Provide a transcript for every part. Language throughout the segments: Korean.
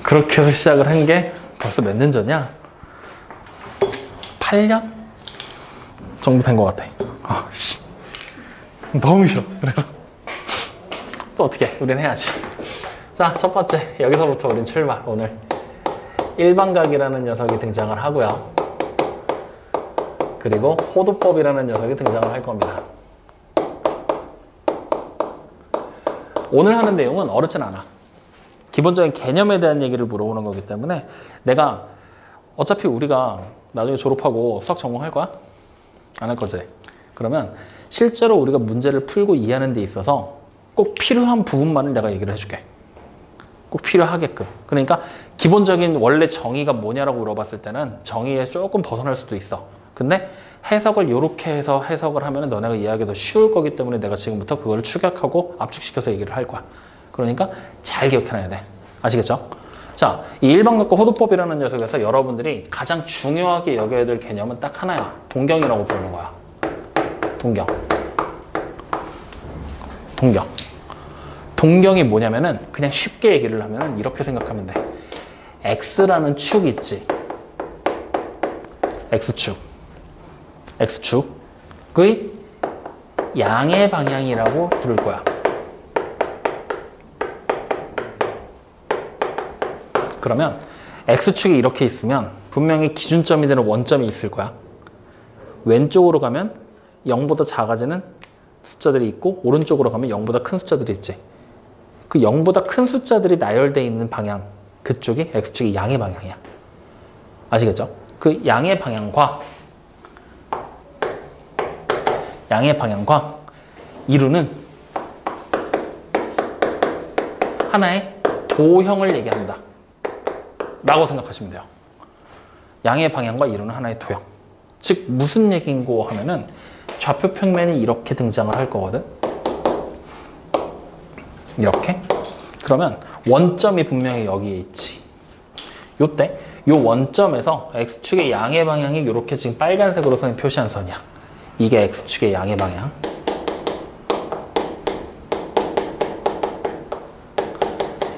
그렇게 해서 시작을 한 게 벌써 몇 년 전이야? 8년? 정도 된 것 같아. 너무 싫어. 그래서 또 어떻게 해? 우린 해야지. 자, 첫 번째, 여기서부터 우린 출발. 오늘 일반각이라는 녀석이 등장을 하고요. 그리고 호도법이라는 녀석이 등장을 할 겁니다. 오늘 하는 내용은 어렵진 않아. 기본적인 개념에 대한 얘기를 물어보는 거기 때문에 내가 어차피 우리가 나중에 졸업하고 수학 전공할 거야? 안 할 거지? 그러면 실제로 우리가 문제를 풀고 이해하는 데 있어서 꼭 필요한 부분만을 내가 얘기를 해줄게. 꼭 필요하게끔. 그러니까 기본적인 원래 정의가 뭐냐라고 물어봤을 때는 정의에 조금 벗어날 수도 있어. 근데 해석을 이렇게 해서 해석을 하면 너네가 이해하기 더 쉬울 거기 때문에 내가 지금부터 그거를 축약하고 압축시켜서 얘기를 할 거야. 그러니까 잘 기억해놔야 돼. 아시겠죠? 자, 이 일반각과 호도법이라는 녀석에서 여러분들이 가장 중요하게 여겨야 될 개념은 딱 하나야. 동경이라고 부르는 거야. 동경. 동경. 동경이 뭐냐면은 그냥 쉽게 얘기를 하면은 이렇게 생각하면 돼. X라는 축 있지. X축. X축의 양의 방향이라고 부를 거야. 그러면 X축이 이렇게 있으면 분명히 기준점이 되는 원점이 있을 거야. 왼쪽으로 가면 0보다 작아지는 숫자들이 있고 오른쪽으로 가면 0보다 큰 숫자들이 있지. 그 0보다 큰 숫자들이 나열되어 있는 방향, 그쪽이 X축의 양의 방향이야. 아시겠죠? 그 양의 방향과 이루는 하나의 도형을 얘기한다 라고 생각하시면 돼요. 양의 방향과 이루는 하나의 도형. 즉 무슨 얘기인고 하면은 좌표 평면이 이렇게 등장을 할 거거든. 이렇게. 그러면 원점이 분명히 여기에 있지. 요때 요 원점에서 X축의 양의 방향이 이렇게 지금 빨간색으로 선이 표시한 선이야. 이게 X축의 양의 방향.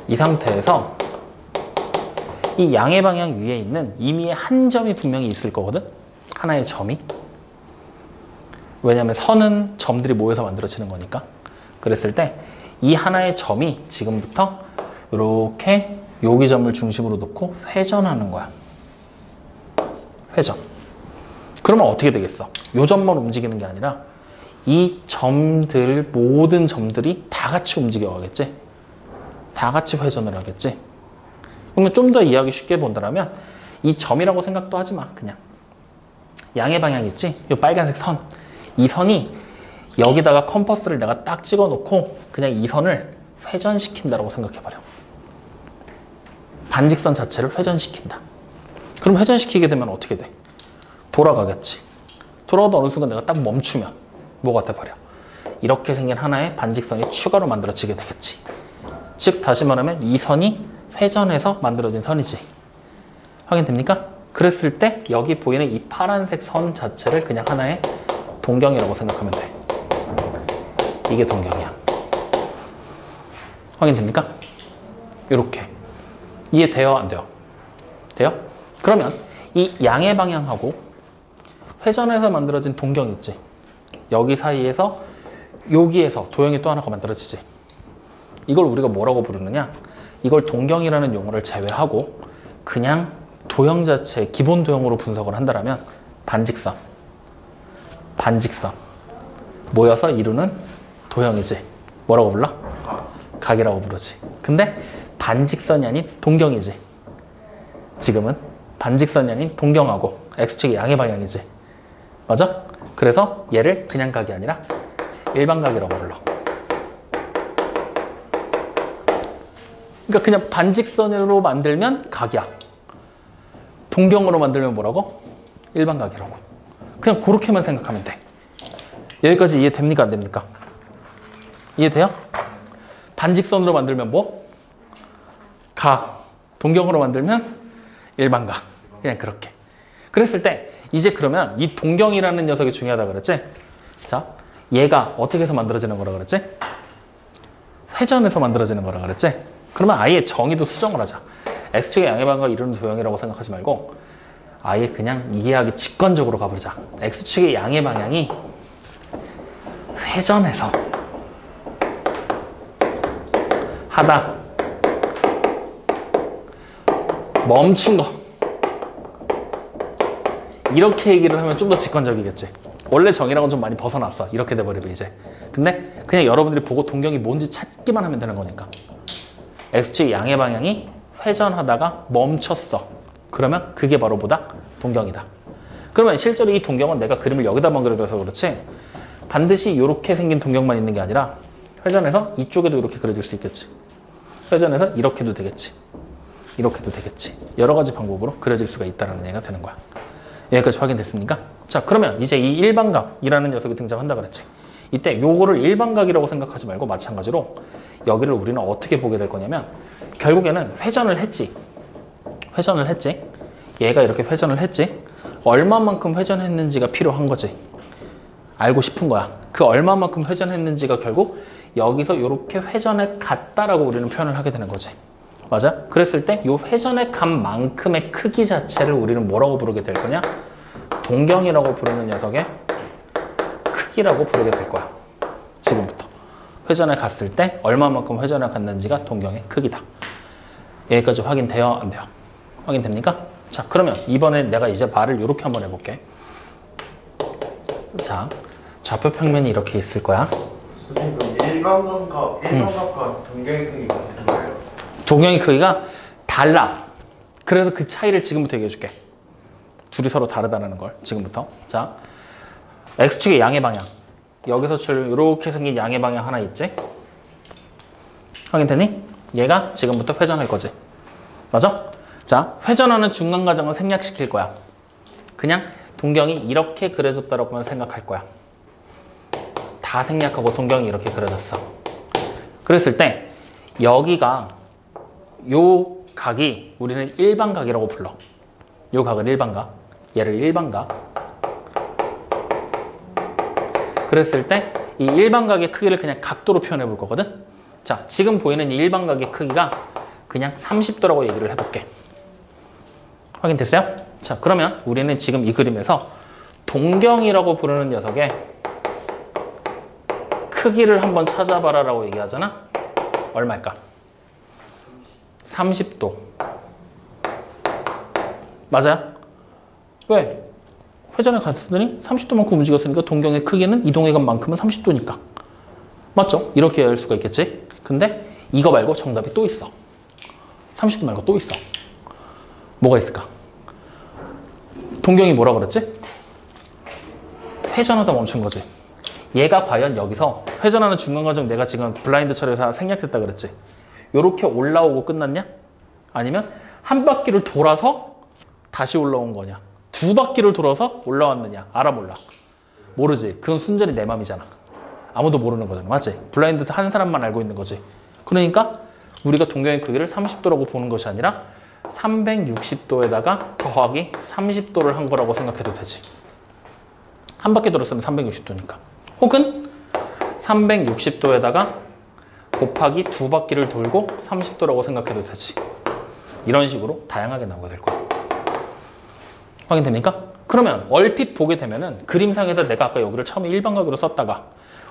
이 상태에서 이 양의 방향 위에 있는 임의의 한 점이 분명히 있을 거거든. 하나의 점이. 왜냐하면 선은 점들이 모여서 만들어지는 거니까. 그랬을 때 이 하나의 점이 지금부터 이렇게 여기 점을 중심으로 놓고 회전하는 거야. 회전. 그러면 어떻게 되겠어? 요 점만 움직이는 게 아니라 이 점들, 모든 점들이 다 같이 움직여가겠지? 다 같이 회전을 하겠지? 그러면 좀 더 이해하기 쉽게 본다면 이 점이라고 생각도 하지 마. 그냥 양의 방향 있지? 이 빨간색 선. 이 선이 여기다가 컴퍼스를 내가 딱 찍어놓고 그냥 이 선을 회전시킨다라고 생각해버려. 반직선 자체를 회전시킨다. 그럼 회전시키게 되면 어떻게 돼? 돌아가겠지. 돌아가도 어느 순간 내가 딱 멈추면 뭐가 돼버려? 이렇게 생긴 하나의 반직선이 추가로 만들어지게 되겠지. 즉 다시 말하면 이 선이 회전해서 만들어진 선이지. 확인됩니까? 그랬을 때 여기 보이는 이 파란색 선 자체를 그냥 하나의 동경이라고 생각하면 돼. 이게 동경이야. 확인됩니까? 이렇게. 이해돼요? 안 돼요? 돼요? 그러면 이 양의 방향하고 회전해서 만들어진 동경 있지? 여기 사이에서 여기에서 도형이 또 하나가 만들어지지. 이걸 우리가 뭐라고 부르느냐? 이걸 동경이라는 용어를 제외하고 그냥 도형 자체 기본 도형으로 분석을 한다면 반직선 모여서 이루는 도형이지. 뭐라고 불러? 각이라고 부르지. 근데 반직선이 아닌 동경이지. 지금은 반직선이 아닌 동경하고 X축의 양의 방향이지. 맞아? 그래서 얘를 그냥 각이 아니라 일반각이라고 불러. 그러니까 그냥 반직선으로 만들면 각이야. 동경으로 만들면 뭐라고? 일반각이라고. 그냥 그렇게만 생각하면 돼. 여기까지 이해됩니까? 안 됩니까? 이해돼요? 반직선으로 만들면 뭐? 각. 동경으로 만들면 일반각. 그냥 그렇게. 그랬을 때 이제 그러면 이 동경이라는 녀석이 중요하다 그랬지? 자, 얘가 어떻게 해서 만들어지는 거라 그랬지? 회전해서 만들어지는 거라 그랬지? 그러면 아예 정의도 수정을 하자. X축의 양의 방향을 이루는 도형이라고 생각하지 말고 아예 그냥 이해하기 직관적으로 가보자. X축의 양의 방향이 회전해서 하다 멈춘 거 이렇게 얘기를 하면 좀 더 직관적이겠지. 원래 정의랑은 좀 많이 벗어났어. 이렇게 돼버리면 이제. 근데 그냥 여러분들이 보고 동경이 뭔지 찾기만 하면 되는 거니까. X축의 양의 방향이 회전하다가 멈췄어. 그러면 그게 바로 뭐다? 동경이다. 그러면 실제로 이 동경은 내가 그림을 여기다만 그려줘서 그렇지 반드시 이렇게 생긴 동경만 있는 게 아니라 회전해서 이쪽에도 이렇게 그려줄 수 있겠지. 회전해서 이렇게도 되겠지. 이렇게도 되겠지. 여러 가지 방법으로 그려질 수가 있다는 얘기가 되는 거야. 여기까지 확인됐습니까? 자, 그러면 이제 이 일반각이라는 녀석이 등장한다 그랬지. 이때 요거를 일반각이라고 생각하지 말고 마찬가지로 여기를 우리는 어떻게 보게 될 거냐면 결국에는 회전을 했지. 회전을 했지. 얘가 이렇게 회전을 했지. 얼마만큼 회전했는지가 필요한 거지. 알고 싶은 거야. 그 얼마만큼 회전했는지가 결국 여기서 이렇게 회전에 갔다라고 우리는 표현을 하게 되는 거지. 맞아? 그랬을 때 이 회전에 간 만큼의 크기 자체를 우리는 뭐라고 부르게 될 거냐? 동경이라고 부르는 녀석의 크기라고 부르게 될 거야. 지금부터. 회전에 갔을 때 얼마만큼 회전에 갔는지가 동경의 크기다. 여기까지 확인돼요? 안 돼요? 확인됩니까? 자, 그러면 이번에 내가 이제 말을 이렇게 한번 해볼게. 자, 좌표 평면이 이렇게 있을 거야. 선생님, 그럼 일반각과 동경의 크기가 같은 거예요? 동경의 크기가 달라. 그래서 그 차이를 지금부터 얘기해 줄게. 둘이 서로 다르다는 걸 지금부터. 자, X축의 양의 방향. 여기서 이렇게 생긴 양의 방향 하나 있지? 확인되니? 얘가 지금부터 회전할 거지. 맞아? 자, 회전하는 중간 과정을 생략시킬 거야. 그냥 동경이 이렇게 그려졌다라고만 생각할 거야. 다 생략하고 동경이 이렇게 그려졌어. 그랬을 때 여기가 요 각이 우리는 일반각이라고 불러. 요 각은 일반각. 얘를 일반각. 그랬을 때 이 일반각의 크기를 그냥 각도로 표현해 볼 거거든. 자, 지금 보이는 이 일반각의 크기가 그냥 30도라고 얘기를 해볼게. 확인됐어요? 자, 그러면 우리는 지금 이 그림에서 동경이라고 부르는 녀석의 크기를 한번 찾아봐라 라고 얘기하잖아. 얼마일까? 30도. 맞아요? 왜? 회전에 갔으니 30도만큼 움직였으니까 동경의 크기는 이동해간 만큼은 30도니까. 맞죠? 이렇게 할 수가 있겠지? 근데 이거 말고 정답이 또 있어. 30도 말고 또 있어. 뭐가 있을까? 동경이 뭐라 그랬지? 회전하다 멈춘 거지. 얘가 과연 여기서 회전하는 중간 과정 내가 지금 블라인드 처리해서 생략했다 그랬지? 요렇게 올라오고 끝났냐? 아니면 한 바퀴를 돌아서 다시 올라온 거냐? 두 바퀴를 돌아서 올라왔느냐? 알아 몰라? 모르지. 그건 순전히 내 맘이잖아. 아무도 모르는 거잖아. 맞지? 블라인드 한 사람만 알고 있는 거지. 그러니까 우리가 동경의 크기를 30도라고 보는 것이 아니라 360도에다가 더하기 30도를 한 거라고 생각해도 되지. 한 바퀴 돌았으면 360도니까. 혹은 360도에다가 곱하기 두 바퀴를 돌고 30도라고 생각해도 되지. 이런 식으로 다양하게 나오게 될 거야. 확인됩니까? 그러면 얼핏 보게 되면은 그림상에다 내가 아까 여기를 처음에 일반각으로 썼다가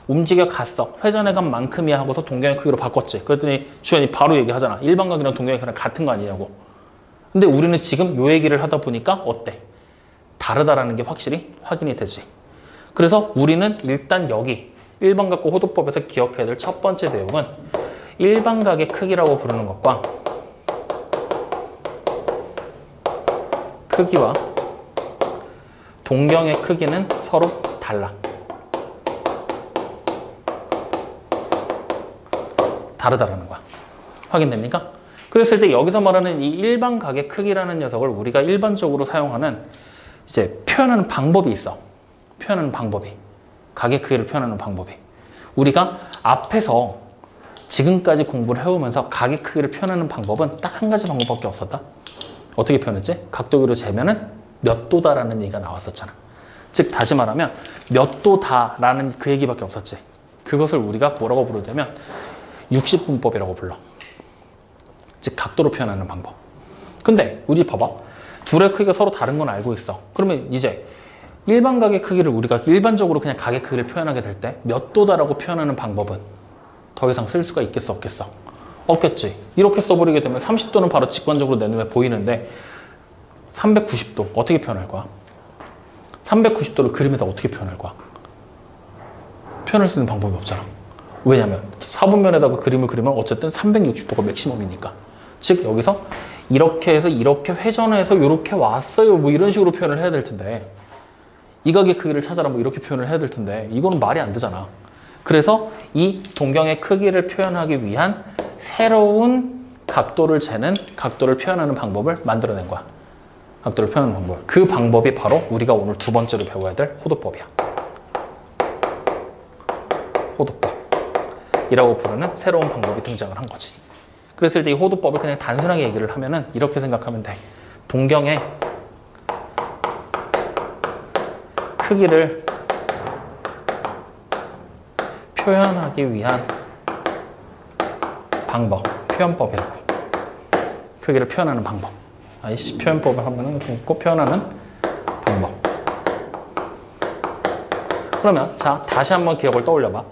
움직여 갔어. 회전해 간 만큼이야 하고서 동경의 크기로 바꿨지. 그랬더니 주연이 바로 얘기하잖아. 일반각이랑 동경의 크기랑 같은 거 아니냐고. 근데 우리는 지금 요 얘기를 하다 보니까 어때? 다르다라는 게 확실히 확인이 되지. 그래서 우리는 일단 여기 일반각과 호도법에서 기억해야 될 첫 번째 내용은 일반각의 크기라고 부르는 것과 크기와 동경의 크기는 서로 달라. 다르다라는 거야. 확인됩니까? 그랬을 때 여기서 말하는 이 일반각의 크기라는 녀석을 우리가 일반적으로 사용하는 이제 표현하는 방법이 있어. 표현하는 방법이. 각의 크기를 표현하는 방법이. 우리가 앞에서 지금까지 공부를 해오면서 각의 크기를 표현하는 방법은 딱 한 가지 방법밖에 없었다. 어떻게 표현했지? 각도기로 재면은 몇 도다라는 얘기가 나왔었잖아. 즉 다시 말하면 몇 도다라는 그 얘기밖에 없었지. 그것을 우리가 뭐라고 부르냐면 60분법이라고 불러. 즉 각도로 표현하는 방법. 근데 우리 봐봐. 둘의 크기가 서로 다른 건 알고 있어. 그러면 이제 일반 각의 크기를 우리가 일반적으로 그냥 각의 크기를 표현하게 될 때 몇 도다라고 표현하는 방법은 더 이상 쓸 수가 있겠어, 없겠어? 없겠지. 이렇게 써버리게 되면 30도는 바로 직관적으로 내 눈에 보이는데 390도 어떻게 표현할 거야? 390도를 그림에다 어떻게 표현할 거야? 표현할 수 있는 방법이 없잖아. 왜냐면 4분면에다가 그림을 그리면 어쨌든 360도가 맥시멈이니까. 즉 여기서 이렇게 해서 이렇게 회전해서 이렇게 왔어요. 뭐 이런 식으로 표현을 해야 될 텐데 이 각의 크기를 찾아라 뭐 이렇게 표현을 해야 될 텐데 이거는 말이 안 되잖아. 그래서 이 동경의 크기를 표현하기 위한 새로운 각도를 재는 각도를 표현하는 방법을 만들어낸 거야. 각도를 표현하는 방법. 그 방법이 바로 우리가 오늘 두 번째로 배워야 될 호도법이야. 호도법이라고 부르는 새로운 방법이 등장을 한 거지. 그랬을 때 이 호도법을 그냥 단순하게 얘기를 하면은 이렇게 생각하면 돼. 동경의 크기를 표현하기 위한 방법, 표현법이라고. 크기를 표현하는 방법. 아이씨, 표현법을 하면은 꼭 표현하는 방법. 그러면 자, 다시 한번 기억을 떠올려봐.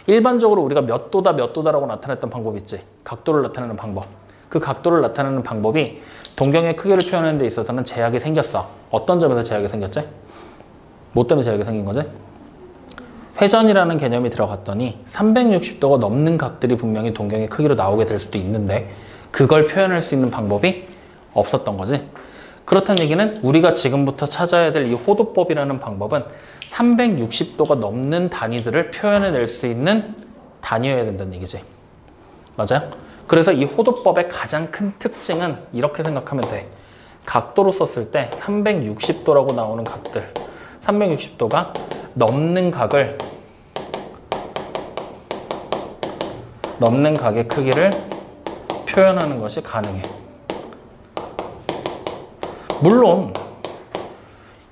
일반적으로 우리가 몇 도다 몇 도다라고 나타냈던 방법 있지. 각도를 나타내는 방법. 그 각도를 나타내는 방법이 동경의 크기를 표현하는 데 있어서는 제약이 생겼어. 어떤 점에서 제약이 생겼지? 뭐 때문에 제약이 생긴 거지? 회전이라는 개념이 들어갔더니 360도가 넘는 각들이 분명히 동경의 크기로 나오게 될 수도 있는데 그걸 표현할 수 있는 방법이 없었던 거지. 그렇다는 얘기는 우리가 지금부터 찾아야 될 이 호도법이라는 방법은 360도가 넘는 단위들을 표현해낼 수 있는 단위여야 된다는 얘기지. 맞아요? 그래서 이 호도법의 가장 큰 특징은 이렇게 생각하면 돼. 각도로 썼을 때 360도라고 나오는 각들, 360도가 넘는 각을, 넘는 각의 크기를 표현하는 것이 가능해. 물론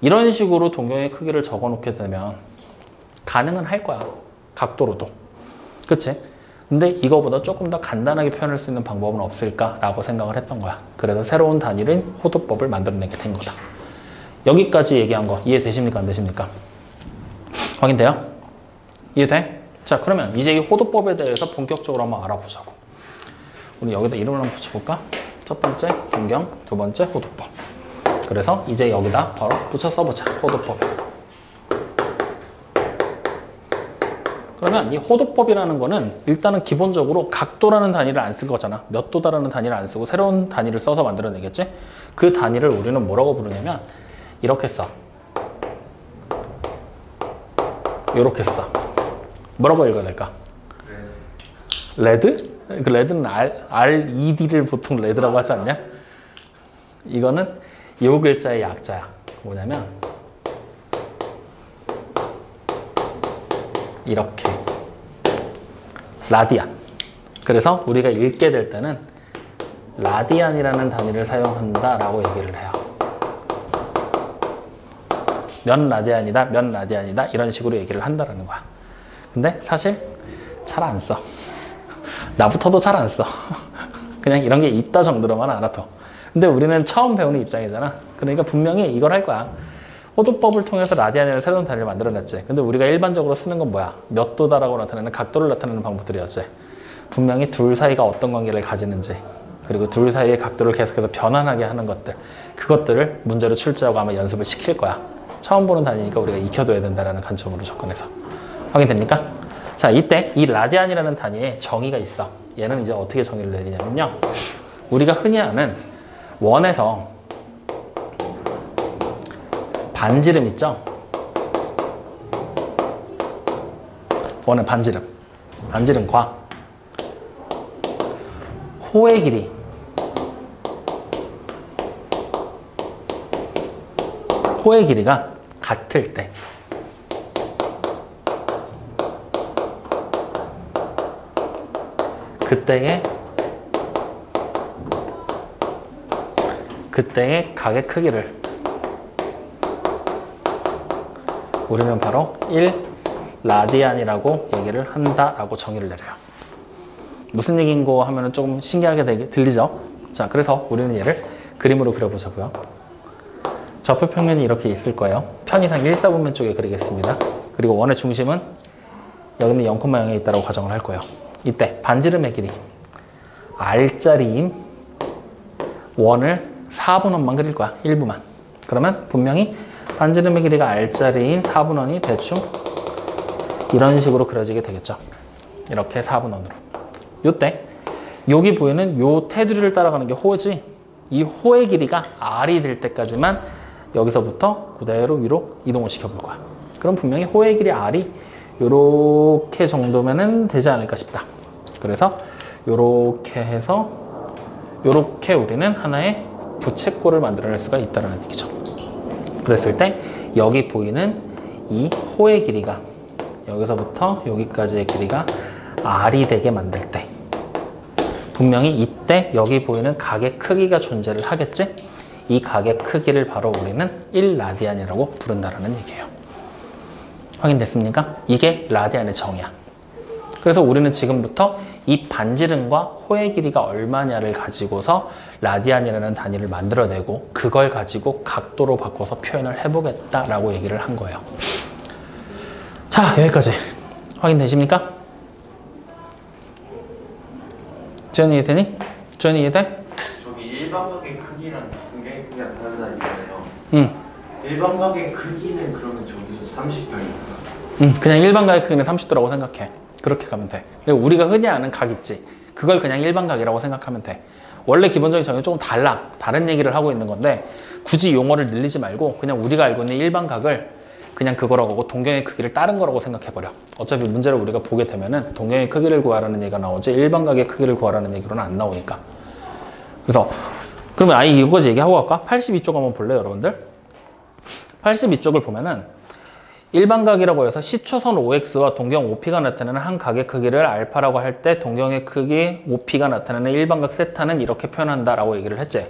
이런 식으로 동경의 크기를 적어놓게 되면 가능은 할 거야. 각도로도. 그치? 근데 이거보다 조금 더 간단하게 표현할 수 있는 방법은 없을까라고 생각을 했던 거야. 그래서 새로운 단위인 호도법을 만들어내게 된 거다. 여기까지 얘기한 거 이해되십니까? 안 되십니까? 확인돼요? 이해돼? 자, 그러면 이제 이 호도법에 대해서 본격적으로 한번 알아보자고. 우리 여기다 이름을 한번 붙여볼까? 첫 번째 동경, 두 번째 호도법. 그래서 이제 여기다 바로 붙여 써보자. 호도법. 그러면 이 호도법이라는 거는 일단은 기본적으로 각도라는 단위를 안 쓴 거잖아. 몇 도다라는 단위를 안 쓰고 새로운 단위를 써서 만들어내겠지? 그 단위를 우리는 뭐라고 부르냐면 이렇게 써. 이렇게 써. 뭐라고 읽어야 될까? 레드? 그 레드는 RED를 보통 레드라고 하지 않냐? 이거는 요 글자의 약자야. 뭐냐면 이렇게 라디안. 그래서 우리가 읽게 될 때는 라디안이라는 단위를 사용한다 라고 얘기를 해요. 몇 라디안이다, 몇 라디안이다 이런 식으로 얘기를 한다라는 거야. 근데 사실 잘 안 써. 나부터도 잘 안 써. 그냥 이런 게 있다 정도로만 알아둬. 근데 우리는 처음 배우는 입장이잖아. 그러니까 분명히 이걸 할 거야. 호도법을 통해서 라디안이라는 새로운 단위를 만들어냈지. 근데 우리가 일반적으로 쓰는 건 뭐야? 몇 도다라고 나타내는 각도를 나타내는 방법들이었지. 분명히 둘 사이가 어떤 관계를 가지는지, 그리고 둘 사이의 각도를 계속해서 변환하게 하는 것들, 그것들을 문제로 출제하고 아마 연습을 시킬 거야. 처음 보는 단위니까 우리가 익혀둬야 된다는 관점으로 접근해서. 확인됩니까? 자, 이때 이 라디안이라는 단위에 정의가 있어. 얘는 이제 어떻게 정의를 내리냐면요. 우리가 흔히 아는 원에서 반지름 있죠? 원의 반지름. 반지름과 호의 길이. 호의 길이가 같을 때 그때의 각의 크기를 우리는 바로 1라디안이라고 얘기를 한다라고 정의를 내려요. 무슨 얘기인고 하면 조금 신기하게 들리죠? 자, 그래서 우리는 얘를 그림으로 그려보자고요. 좌표 평면이 이렇게 있을 거예요. 편의상 1/4분면 쪽에 그리겠습니다. 그리고 원의 중심은 여기는 0,0에 있다고 가정을 할 거예요. 이때 반지름의 길이 R자리인 원을 4분원만 그릴 거야. 1부만. 그러면 분명히 반지름의 길이가 R자리인 4분원이 대충 이런 식으로 그려지게 되겠죠. 이렇게 4분원으로. 요때 여기 보이는 요 테두리를 따라가는 게 호지. 이 호의 길이가 R이 될 때까지만 여기서부터 그대로 위로 이동을 시켜볼 거야. 그럼 분명히 호의 길이 R이 요렇게 정도면은 되지 않을까 싶다. 그래서 요렇게 해서 요렇게 우리는 하나의 부채꼴을 만들어낼 수가 있다는 얘기죠. 그랬을 때 여기 보이는 이 호의 길이가 여기서부터 여기까지의 길이가 R이 되게 만들 때 분명히 이때 여기 보이는 각의 크기가 존재를 하겠지? 이 각의 크기를 바로 우리는 1라디안이라고 부른다는 얘기예요. 확인됐습니까? 이게 라디안의 정의야. 그래서 우리는 지금부터 이 반지름과 호의 길이가 얼마냐를 가지고서 라디안이라는 단위를 만들어내고 그걸 가지고 각도로 바꿔서 표현을 해보겠다라고 얘기를 한 거예요. 자, 여기까지 확인되십니까? 지현이 이해되니? 지현이 이해돼? 저기 일반각의 크기랑 동경의 크기가 다르다는 거예요. 응. 일반각의 크기는 그러면 저기서 30도니까. 그냥 일반각의 크기는 30도라고 생각해. 그렇게 가면 돼. 그리고 우리가 흔히 아는 각 있지. 그걸 그냥 일반각이라고 생각하면 돼. 원래 기본적인 정의는 조금 달라. 다른 얘기를 하고 있는 건데 굳이 용어를 늘리지 말고 그냥 우리가 알고 있는 일반각을 그냥 그거라고 하고 동경의 크기를 다른 거라고 생각해버려. 어차피 문제를 우리가 보게 되면은 동경의 크기를 구하라는 얘기가 나오지 일반각의 크기를 구하라는 얘기로는 안 나오니까. 그래서 그러면 아예 이거까지 얘기하고 갈까? 82쪽 한번 볼래요, 여러분들? 82쪽을 보면은 일반각이라고 해서 시초선 OX와 동경 OP가 나타내는 한 각의 크기를 알파라고 할 때 동경의 크기 OP가 나타내는 일반각 세타는 이렇게 표현한다라고 얘기를 했지.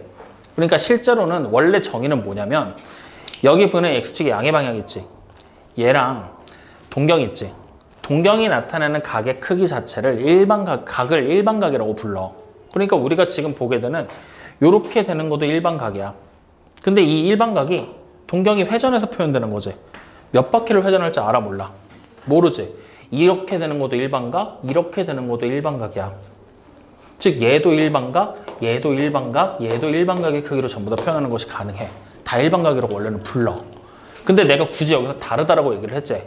그러니까 실제로는 원래 정의는 뭐냐면 여기 보이는 X축의 양의 방향 있지. 얘랑 동경 있지. 동경이 나타내는 각의 크기 자체를 각을 일반각이라고 불러. 그러니까 우리가 지금 보게 되는 이렇게 되는 것도 일반각이야. 근데 이 일반각이 동경이 회전해서 표현되는 거지. 몇 바퀴를 회전할지 알아 몰라? 모르지. 이렇게 되는 것도 일반각, 이렇게 되는 것도 일반각이야. 즉 얘도 일반각, 얘도 일반각, 얘도 일반각의 크기로 전부 다 표현하는 것이 가능해. 다 일반각이라고 원래는 불러. 근데 내가 굳이 여기서 다르다라고 얘기를 했지.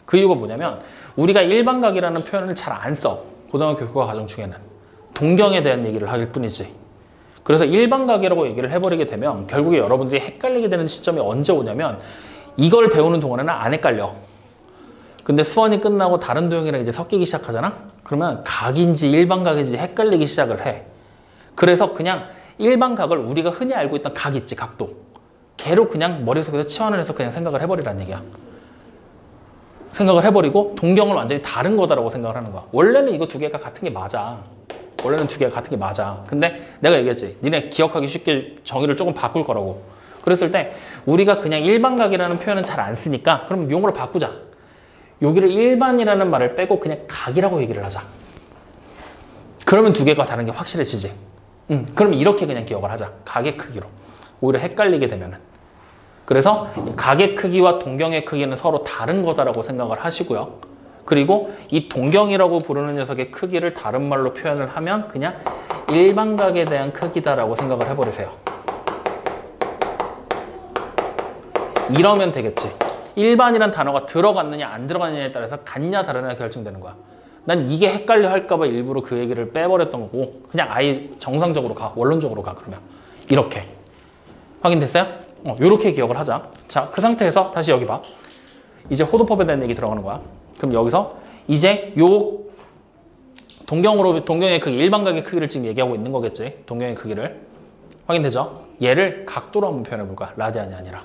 그 이유가 뭐냐면 우리가 일반각이라는 표현을 잘 안 써. 고등학교 교과 과정 중에는. 동경에 대한 얘기를 하길 뿐이지. 그래서 일반각이라고 얘기를 해버리게 되면 결국에 여러분들이 헷갈리게 되는 시점이 언제 오냐면 이걸 배우는 동안에는 안 헷갈려. 근데 수원이 끝나고 다른 도형이랑 이제 섞이기 시작하잖아? 그러면 각인지 일반각인지 헷갈리기 시작을 해. 그래서 그냥 일반각을 우리가 흔히 알고 있던 각 있지, 각도. 걔로 그냥 머릿속에서 치환을 해서 그냥 생각을 해버리라는 얘기야. 생각을 해버리고 동경을 완전히 다른 거다라고 생각을 하는 거야. 원래는 이거 두 개가 같은 게 맞아. 원래는 두 개가 같은 게 맞아. 근데 내가 얘기했지. 니네 기억하기 쉽게 정의를 조금 바꿀 거라고. 그랬을 때 우리가 그냥 일반각이라는 표현은 잘 안 쓰니까 그럼 용어를 바꾸자. 여기를 일반이라는 말을 빼고 그냥 각이라고 얘기를 하자. 그러면 두 개가 다른 게 확실해지지. 그럼 이렇게 그냥 기억을 하자. 각의 크기로. 오히려 헷갈리게 되면은. 그래서 각의 크기와 동경의 크기는 서로 다른 거다라고 생각을 하시고요. 그리고 이 동경이라고 부르는 녀석의 크기를 다른 말로 표현을 하면 그냥 일반각에 대한 크기다라고 생각을 해버리세요. 이러면 되겠지. 일반이란 단어가 들어갔느냐 안 들어갔느냐에 따라서 같냐 다르냐 결정되는 거야. 난 이게 헷갈려 할까 봐 일부러 그 얘기를 빼버렸던 거고 그냥 아예 정상적으로 가. 원론적으로 가. 그러면 이렇게. 확인됐어요? 이렇게 기억을 하자. 자, 그 상태에서 다시 여기 봐. 이제 호도법에 대한 얘기 들어가는 거야. 그럼 여기서 이제 요 동경의 크기, 일반각의 크기를 지금 얘기하고 있는 거겠지. 동경의 크기를. 확인되죠? 얘를 각도로 한번 표현해 볼 거야. 라디안이 아니라.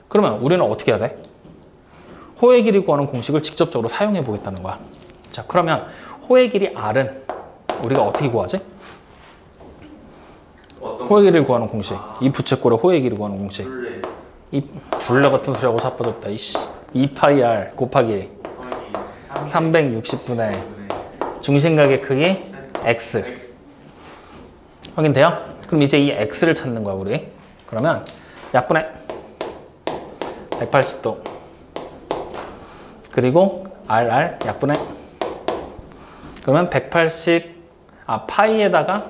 그러면 우리는 어떻게 해야 돼? 호의 길이 구하는 공식을 직접적으로 사용해 보겠다는 거야. 자, 그러면 호의 길이 R은 우리가 어떻게 구하지? 호의 길이를 구하는 공식. 이 부채꼴의 호의 길이 구하는 공식. 이 둘레 같은 소리하고 자빠졌다. 이씨. 2파이 R 곱하기 360분의 중심각의 크기 X. 확인돼요? 그럼 이제 이 x를 찾는 거야 우리. 그러면 약분의 180도 그리고 r 약분의 그러면 180 파이에다가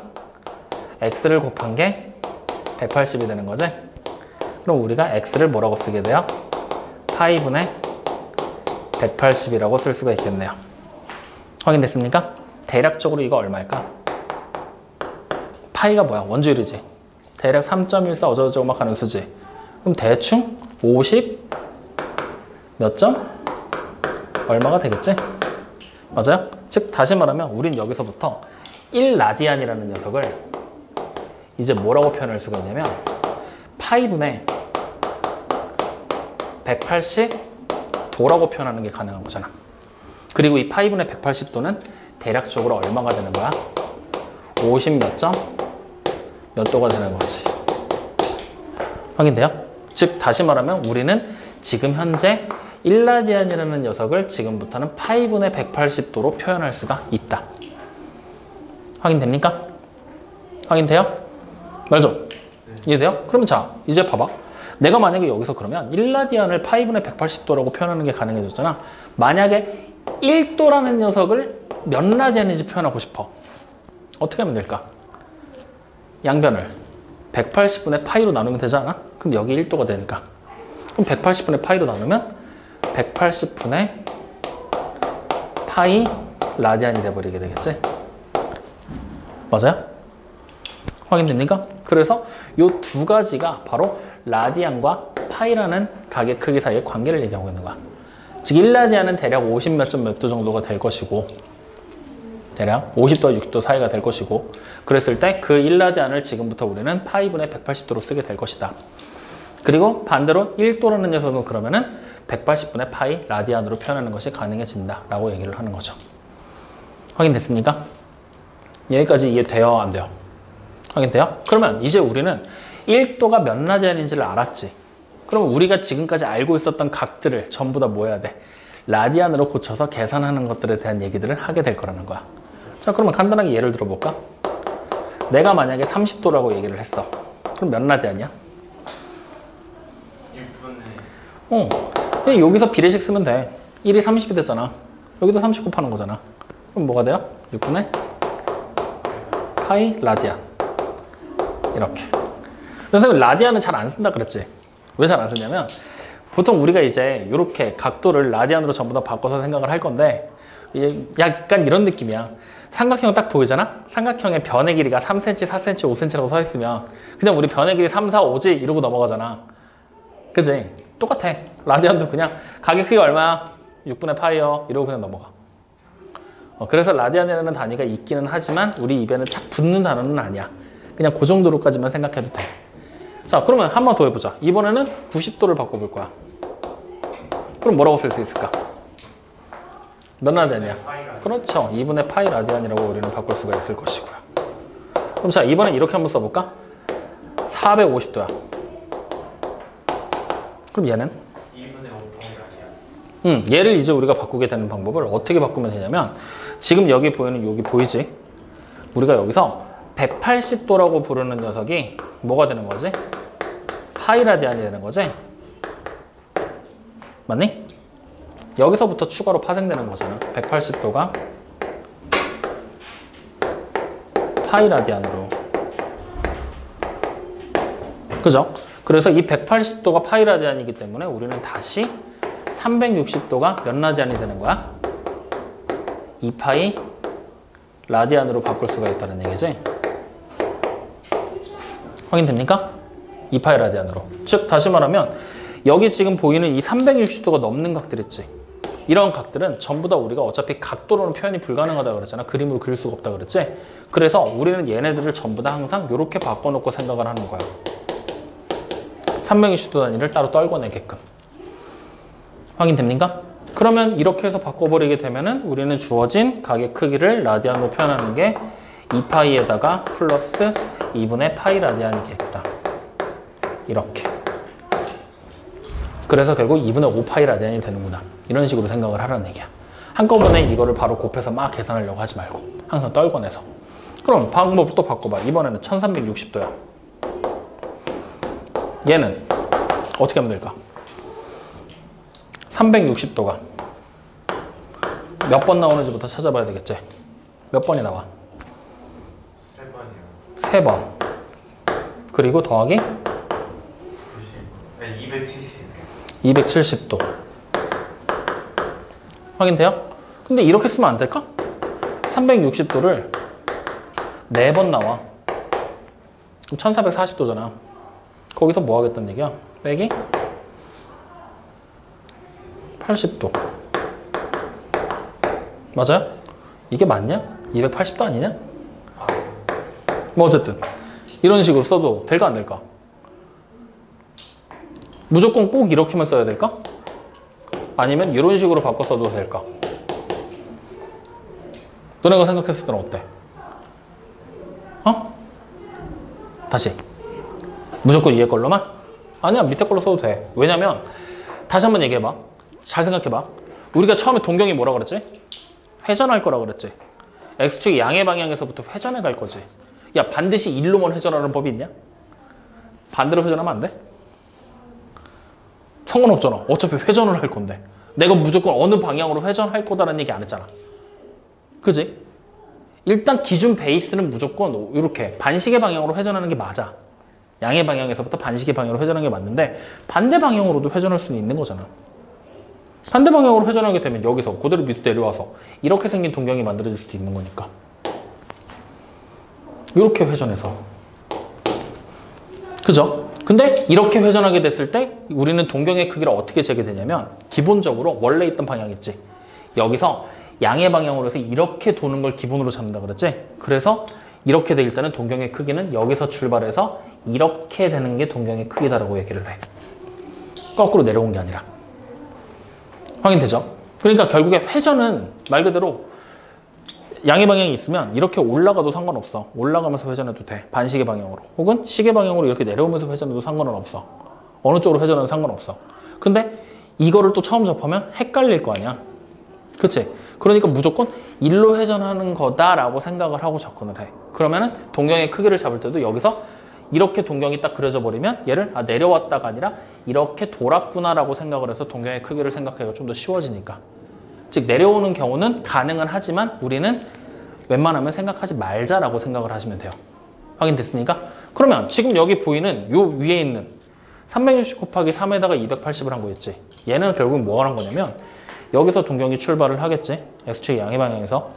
x를 곱한 게 180이 되는 거지. 그럼 우리가 x를 뭐라고 쓰게 돼요? 파이분의 180이라고 쓸 수가 있겠네요. 확인됐습니까? 대략적으로 이거 얼마일까? 파이가 뭐야? 원주율이지. 대략 3.14 어쩌고저쩌고 막 하는 수지. 그럼 대충 50 몇 점? 얼마가 되겠지? 맞아요? 즉 다시 말하면 우린 여기서부터 1라디안이라는 녀석을 이제 뭐라고 표현할 수가 있냐면 파이분의 180도라고 표현하는 게 가능한 거잖아. 그리고 이 파이분의 180도는 대략적으로 얼마가 되는 거야? 50 몇 점? 몇 도가 되는 거지. 확인돼요? 즉 다시 말하면 우리는 지금 현재 1라디안이라는 녀석을 지금부터는 파이분의 180도로 표현할 수가 있다. 확인됩니까? 확인돼요? 말 좀. 이해돼요? 그럼 자, 이제 봐봐. 내가 만약에 여기서 그러면 1라디안을 파이분의 180도라고 표현하는 게 가능해졌잖아. 만약에 1도라는 녀석을 몇 라디안인지 표현하고 싶어. 어떻게 하면 될까? 양변을 180분의 파이로 나누면 되지 않아? 그럼 여기 1도가 되니까. 그럼 180분의 파이로 나누면 180분의 파이 라디안이 돼버리게 되겠지? 맞아요? 확인됩니까? 그래서 이 두 가지가 바로 라디안과 파이라는 가계 크기 사이의 관계를 얘기하고 있는 거야. 즉 1라디안은 대략 50 몇 점 몇 도 정도가 될 것이고 대략 50도와 60도 사이가 될 것이고 그랬을 때 그 1라디안을 지금부터 우리는 파이분의 180도로 쓰게 될 것이다. 그리고 반대로 1도라는 녀석은 그러면은 180분의 파이 라디안으로 표현하는 것이 가능해진다 라고 얘기를 하는 거죠. 확인됐습니까? 여기까지 이해돼요? 안 돼요? 확인돼요? 그러면 이제 우리는 1도가 몇 라디안인지를 알았지. 그럼 우리가 지금까지 알고 있었던 각들을 전부 다 뭐 해야 돼? 라디안으로 고쳐서 계산하는 것들에 대한 얘기들을 하게 될 거라는 거야. 자, 그러면 간단하게 예를 들어볼까? 내가 만약에 30도라고 얘기를 했어. 그럼 몇 라디안이야? 6분의 그냥 여기서 비례식 쓰면 돼. 1이 30이 됐잖아. 여기도 30 곱하는 거잖아. 그럼 뭐가 돼요? 6분의 파이 라디안. 이렇게. 선생님 라디안은 잘 안 쓴다 그랬지? 왜 잘 안 쓰냐면 보통 우리가 이제 이렇게 각도를 라디안으로 전부 다 바꿔서 생각을 할 건데 약간 이런 느낌이야. 삼각형 딱 보이잖아? 삼각형의 변의 길이가 3cm, 4cm, 5cm라고 서 있으면 그냥 우리 변의 길이 3, 4, 5지 이러고 넘어가잖아. 그지? 똑같아. 라디안도 그냥 가격 크기가 얼마야? 6분의 파이요. 이러고 그냥 넘어가. 그래서 라디안이라는 단위가 있기는 하지만 우리 입에는 착 붙는 단어는 아니야. 그냥 그 정도로까지만 생각해도 돼. 자, 그러면 한 번 더 해보자. 이번에는 90도를 바꿔볼 거야. 그럼 뭐라고 쓸 수 있을까? 몇 라디안이야? 그렇죠. 2분의 파이 라디안이라고 우리는 바꿀 수가 있을 것이고요. 그럼 자, 이번엔 이렇게 한번 써볼까? 450도야. 그럼 얘는? 2분의 5 파이 라디안. 얘를 이제 우리가 바꾸게 되는 방법을 어떻게 바꾸면 되냐면 지금 여기 보이는 여기 보이지? 우리가 여기서 180도라고 부르는 녀석이 뭐가 되는 거지? 파이 라디안이 되는 거지? 맞니? 여기서부터 추가로 파생되는 거잖아. 180도가 파이 라디안으로. 그죠? 그래서 이 180도가 파이 라디안이기 때문에 우리는 다시 360도가 몇 라디안이 되는 거야? 2파이 라디안으로 바꿀 수가 있다는 얘기지? 확인됩니까? 2파이 라디안으로. 즉 다시 말하면 여기 지금 보이는 이 360도가 넘는 각들 있지? 이런 각들은 전부 다 우리가 어차피 각도로는 표현이 불가능하다고 그랬잖아. 그림으로 그릴 수가 없다고 그랬지? 그래서 우리는 얘네들을 전부 다 항상 이렇게 바꿔놓고 생각을 하는 거야. 360도 단위를 따로 떨궈내게끔. 확인됩니까? 그러면 이렇게 해서 바꿔버리게 되면은 우리는 주어진 가게 크기를 라디안으로 표현하는 게 2파이에다가 플러스 2분의 파이 라디안이겠다. 이렇게. 그래서 결국 2분의 5파이 라디안이 되는구나. 이런 식으로 생각을 하라는 얘기야. 한꺼번에 이거를 바로 곱해서 막 계산하려고 하지 말고 항상 떨궈내서. 그럼 방법 또 바꿔봐. 이번에는 1360도야. 얘는 어떻게 하면 될까? 360도가 몇 번 나오는지부터 찾아봐야 되겠지? 몇 번이 나와? 3번이요. 3번. 그리고 더하기 90. 아니 270. 270도. 확인돼요? 근데 이렇게 쓰면 안 될까? 360도를 4번 나와. 그럼 1440도잖아. 거기서 뭐 하겠다는 얘기야? 빼기 80도. 맞아요? 이게 맞냐? 280도 아니냐? 뭐 어쨌든 이런 식으로 써도 될까 안 될까? 무조건 꼭 이렇게만 써야 될까? 아니면 이런 식으로 바꿔 써도 될까? 너네가 생각했을 때는 어때? 어? 다시 무조건 위에 걸로만? 아니야, 밑에 걸로 써도 돼. 왜냐면 다시 한번 얘기해봐. 잘 생각해봐. 우리가 처음에 동경이 뭐라 그랬지? 회전할 거라 그랬지. X축이 양의 방향에서부터 회전해 갈 거지. 야, 반드시 일로만 회전하는 법이 있냐? 반대로 회전하면 안 돼? 상관없잖아. 어차피 회전을 할 건데. 내가 무조건 어느 방향으로 회전할 거다라는 얘기 안 했잖아. 그지? 일단 기준 베이스는 무조건 이렇게 반시계 방향으로 회전하는 게 맞아. 양의 방향에서부터 반시계 방향으로 회전하는 게 맞는데 반대 방향으로도 회전할 수는 있는 거잖아. 반대 방향으로 회전하게 되면 여기서 그대로 밑으로 내려와서 이렇게 생긴 동경이 만들어질 수도 있는 거니까. 이렇게 회전해서. 그죠? 근데 이렇게 회전하게 됐을 때 우리는 동경의 크기를 어떻게 재게 되냐면 기본적으로 원래 있던 방향 있지. 여기서 양의 방향으로 해서 이렇게 도는 걸 기본으로 잡는다 그랬지? 그래서 이렇게 될 때는 동경의 크기는 여기서 출발해서 이렇게 되는 게 동경의 크기다라고 얘기를 해. 거꾸로 내려온 게 아니라. 확인되죠? 그러니까 결국에 회전은 말 그대로 양의 방향이 있으면 이렇게 올라가도 상관없어. 올라가면서 회전해도 돼. 반시계 방향으로. 혹은 시계 방향으로 이렇게 내려오면서 회전해도 상관은 없어. 어느 쪽으로 회전해도 상관없어. 근데 이거를 또 처음 접하면 헷갈릴 거 아니야. 그치? 그러니까 무조건 일로 회전하는 거다라고 생각을 하고 접근을 해. 그러면은 동경의 크기를 잡을 때도 여기서 이렇게 동경이 딱 그려져 버리면 얘를 내려왔다가 아니라 이렇게 돌았구나라고 생각을 해서 동경의 크기를 생각하기가 좀 더 쉬워지니까. 즉 내려오는 경우는 가능은 하지만 우리는 웬만하면 생각하지 말자라고 생각을 하시면 돼요. 확인됐습니까? 그러면 지금 여기 보이는 요 위에 있는 360 곱하기 3에다가 280을 한 거였지. 얘는 결국 뭐 하는 거냐면 여기서 동경이 출발을 하겠지. X축의 양의 방향에서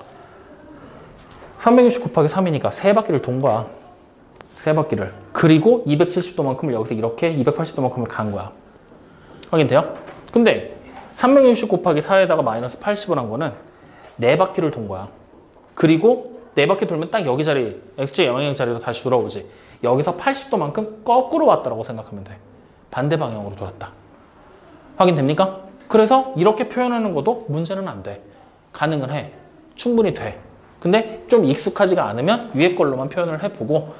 360 곱하기 3이니까 3바퀴를 돈 거야. 3바퀴를. 그리고 270도만큼을 여기서 이렇게 280도만큼을 간 거야. 확인돼요? 근데 360 곱하기 4에다가 마이너스 80을 한 거는 4바퀴를 돈 거야. 그리고 4바퀴 돌면 딱 여기 자리, X축의 양방향 자리로 다시 돌아오지. 여기서 80도만큼 거꾸로 왔다라고 생각하면 돼. 반대 방향으로 돌았다. 확인됩니까? 그래서 이렇게 표현하는 것도 문제는 안 돼. 가능은 해. 충분히 돼. 근데 좀 익숙하지가 않으면 위에 걸로만 표현을 해보고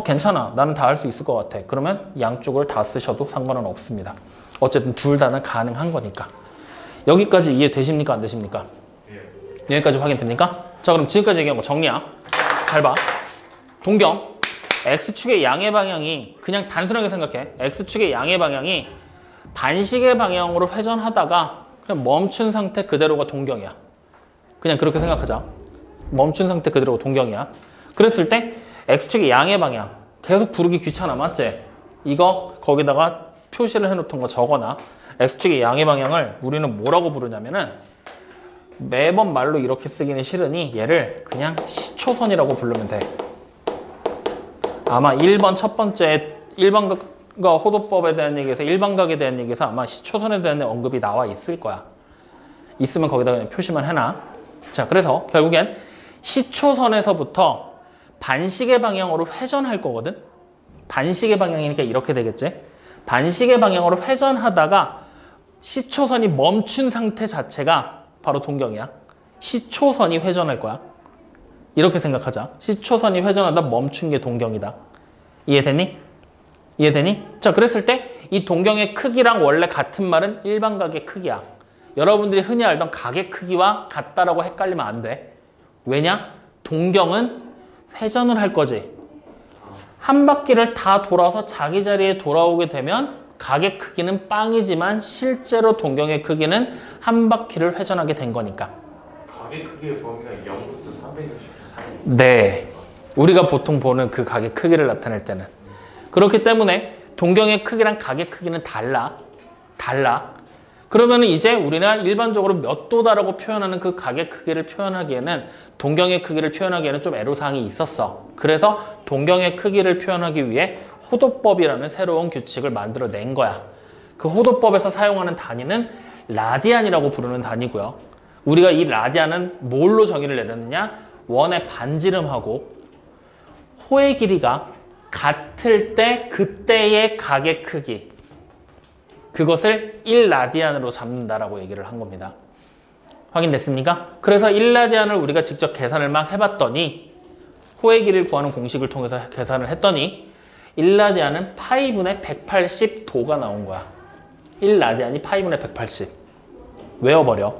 괜찮아. 나는 다 할 수 있을 것 같아. 그러면 양쪽을 다 쓰셔도 상관은 없습니다. 어쨌든 둘 다는 가능한 거니까. 여기까지 이해되십니까? 안 되십니까? 예. 여기까지 확인됩니까? 자, 그럼 지금까지 얘기한 거 정리야. 잘 봐. 동경. X축의 양의 방향이 그냥 단순하게 생각해. X축의 양의 방향이 반시계 방향으로 회전하다가 그냥 멈춘 상태 그대로가 동경이야. 그냥 그렇게 생각하자. 멈춘 상태 그대로가 동경이야. 그랬을 때 X축의 양의 방향 계속 부르기 귀찮아. 맞지? 이거 거기다가 표시를 해놓던 거 적어놔. X축의 양의 방향을 우리는 뭐라고 부르냐면은 매번 말로 이렇게 쓰기는 싫으니 얘를 그냥 시초선이라고 부르면 돼. 아마 1번 첫 번째 1번과 호도법에 대한 얘기에서 일반각에 대한 얘기에서 아마 시초선에 대한 언급이 나와 있을 거야. 있으면 거기다 그냥 표시만 해놔. 자, 그래서 결국엔 시초선에서부터 반시계 방향으로 회전할 거거든. 반시계 방향이니까 이렇게 되겠지. 반시계 방향으로 회전하다가 시초선이 멈춘 상태 자체가 바로 동경이야. 시초선이 회전할 거야. 이렇게 생각하자. 시초선이 회전하다 멈춘 게 동경이다. 이해되니? 이해되니? 자, 그랬을 때 이 동경의 크기랑 원래 같은 말은 일반각의 크기야. 여러분들이 흔히 알던 각의 크기와 같다라고 헷갈리면 안 돼. 왜냐? 동경은 회전을 할 거지. 한 바퀴를 다 돌아서 자기 자리에 돌아오게 되면 각의 크기는 빵이지만 실제로 동경의 크기는 한 바퀴를 회전하게 된 거니까. 가게 크기의 범위가 0부터 360 사이. 네. 우리가 보통 보는 그 각의 크기를 나타낼 때는. 그렇기 때문에 동경의 크기랑 각의 크기는 달라. 그러면 이제 우리가 일반적으로 몇 도다라고 표현하는 그 각의 크기를 표현하기에는 동경의 크기를 표현하기에는 좀 애로사항이 있었어. 그래서 동경의 크기를 표현하기 위해 호도법이라는 새로운 규칙을 만들어낸 거야. 그 호도법에서 사용하는 단위는 라디안이라고 부르는 단위고요. 우리가 이 라디안은 뭘로 정의를 내렸느냐? 원의 반지름하고 호의 길이가 같을 때 그때의 각의 크기, 그것을 1라디안으로 잡는다라고 얘기를 한 겁니다. 확인됐습니까? 그래서 1라디안을 우리가 직접 계산을 막 해봤더니 호의 길이를 구하는 공식을 통해서 계산을 했더니 1라디안은 파이분의 180도가 나온 거야. 1라디안이 파이분의 180. 외워버려.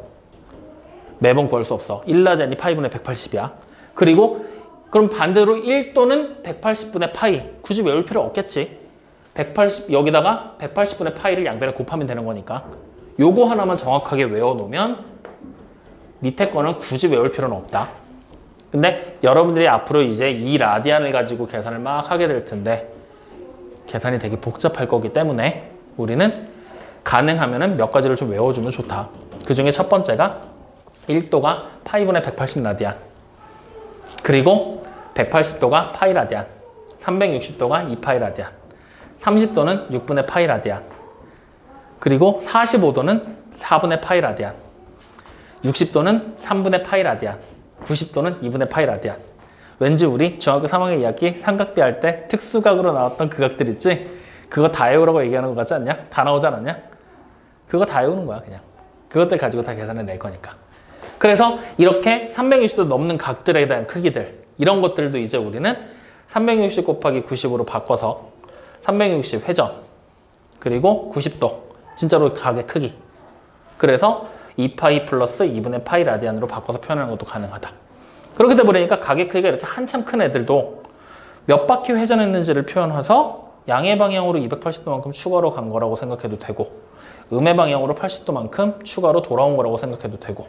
매번 구할 수 없어. 1라디안이 파이분의 180이야. 그리고 그럼 반대로 1도는 180분의 파이. 굳이 외울 필요 없겠지. 180 여기다가 180분의 파이를 양변에 곱하면 되는 거니까 요거 하나만 정확하게 외워놓으면 밑에 거는 굳이 외울 필요는 없다. 근데 여러분들이 앞으로 이제 이 라디안을 가지고 계산을 막 하게 될 텐데 계산이 되게 복잡할 거기 때문에 우리는 가능하면은 몇 가지를 좀 외워주면 좋다. 그 중에 첫 번째가 1도가 파이분의 180 라디안, 그리고 180도가 파이 라디안, 360도가 2파이 라디안, 30도는 6분의 파이 라디안, 그리고 45도는 4분의 파이 라디안, 60도는 3분의 파이 라디안, 90도는 2분의 파이 라디안. 왠지 우리 중학교 3학년 2학기 삼각비 할 때 특수각으로 나왔던 그 각들 있지? 그거 다 외우라고 얘기하는 거 같지 않냐? 다 나오지 않았냐? 그거 다 외우는 거야 그냥. 그것들 가지고 다 계산해 낼 거니까. 그래서 이렇게 360도 넘는 각들에 대한 크기들, 이런 것들도 이제 우리는 360 곱하기 90으로 바꿔서 360 회전, 그리고 90도, 진짜로 각의 크기. 그래서 2파이 플러스 2분의 파이 라디안으로 바꿔서 표현하는 것도 가능하다. 그렇게 돼버리니까 각의 크기가 이렇게 한참 큰 애들도 몇 바퀴 회전했는지를 표현해서 양의 방향으로 280도만큼 추가로 간 거라고 생각해도 되고, 음의 방향으로 80도만큼 추가로 돌아온 거라고 생각해도 되고,